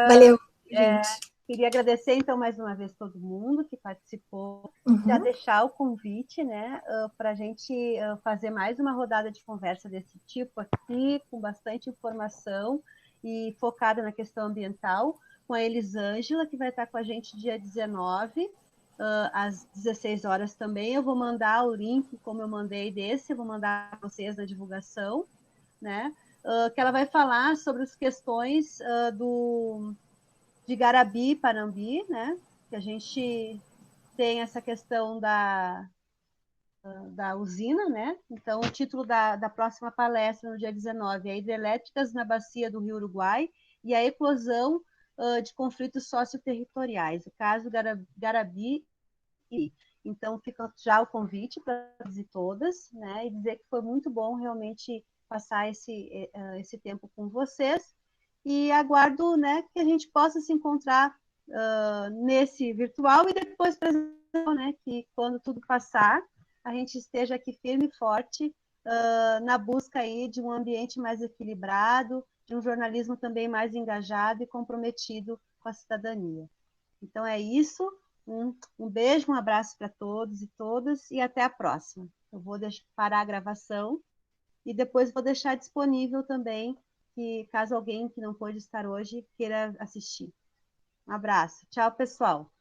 Valeu, gente. Queria agradecer, então, mais uma vez todo mundo que participou, já Uhum. deixar o convite, né, para a gente fazer mais uma rodada de conversa desse tipo aqui, com bastante informação e focada na questão ambiental, com a Elisângela, que vai estar com a gente dia 19, às 16 horas também. Eu vou mandar o link, como eu mandei desse, eu vou mandar para vocês na divulgação, né, que ela vai falar sobre as questões de Garabi e Parambi, né? Que a gente tem essa questão da usina, né? Então, o título da próxima palestra, no dia 19, é Hidrelétricas na Bacia do Rio Uruguai e a eclosão de conflitos socioterritoriais, o caso Garabi. Então, fica já o convite para todos e todas, né? E dizer que foi muito bom realmente passar esse tempo com vocês. E aguardo, né, que a gente possa se encontrar nesse virtual e depois presencial, né, que quando tudo passar, a gente esteja aqui firme e forte na busca aí de um ambiente mais equilibrado, de um jornalismo também mais engajado e comprometido com a cidadania. Então é isso, um beijo, um abraço para todos e todas e até a próxima. Eu vou parar a gravação e depois vou deixar disponível também que caso alguém que não pôde estar hoje queira assistir. Um abraço. Tchau, pessoal.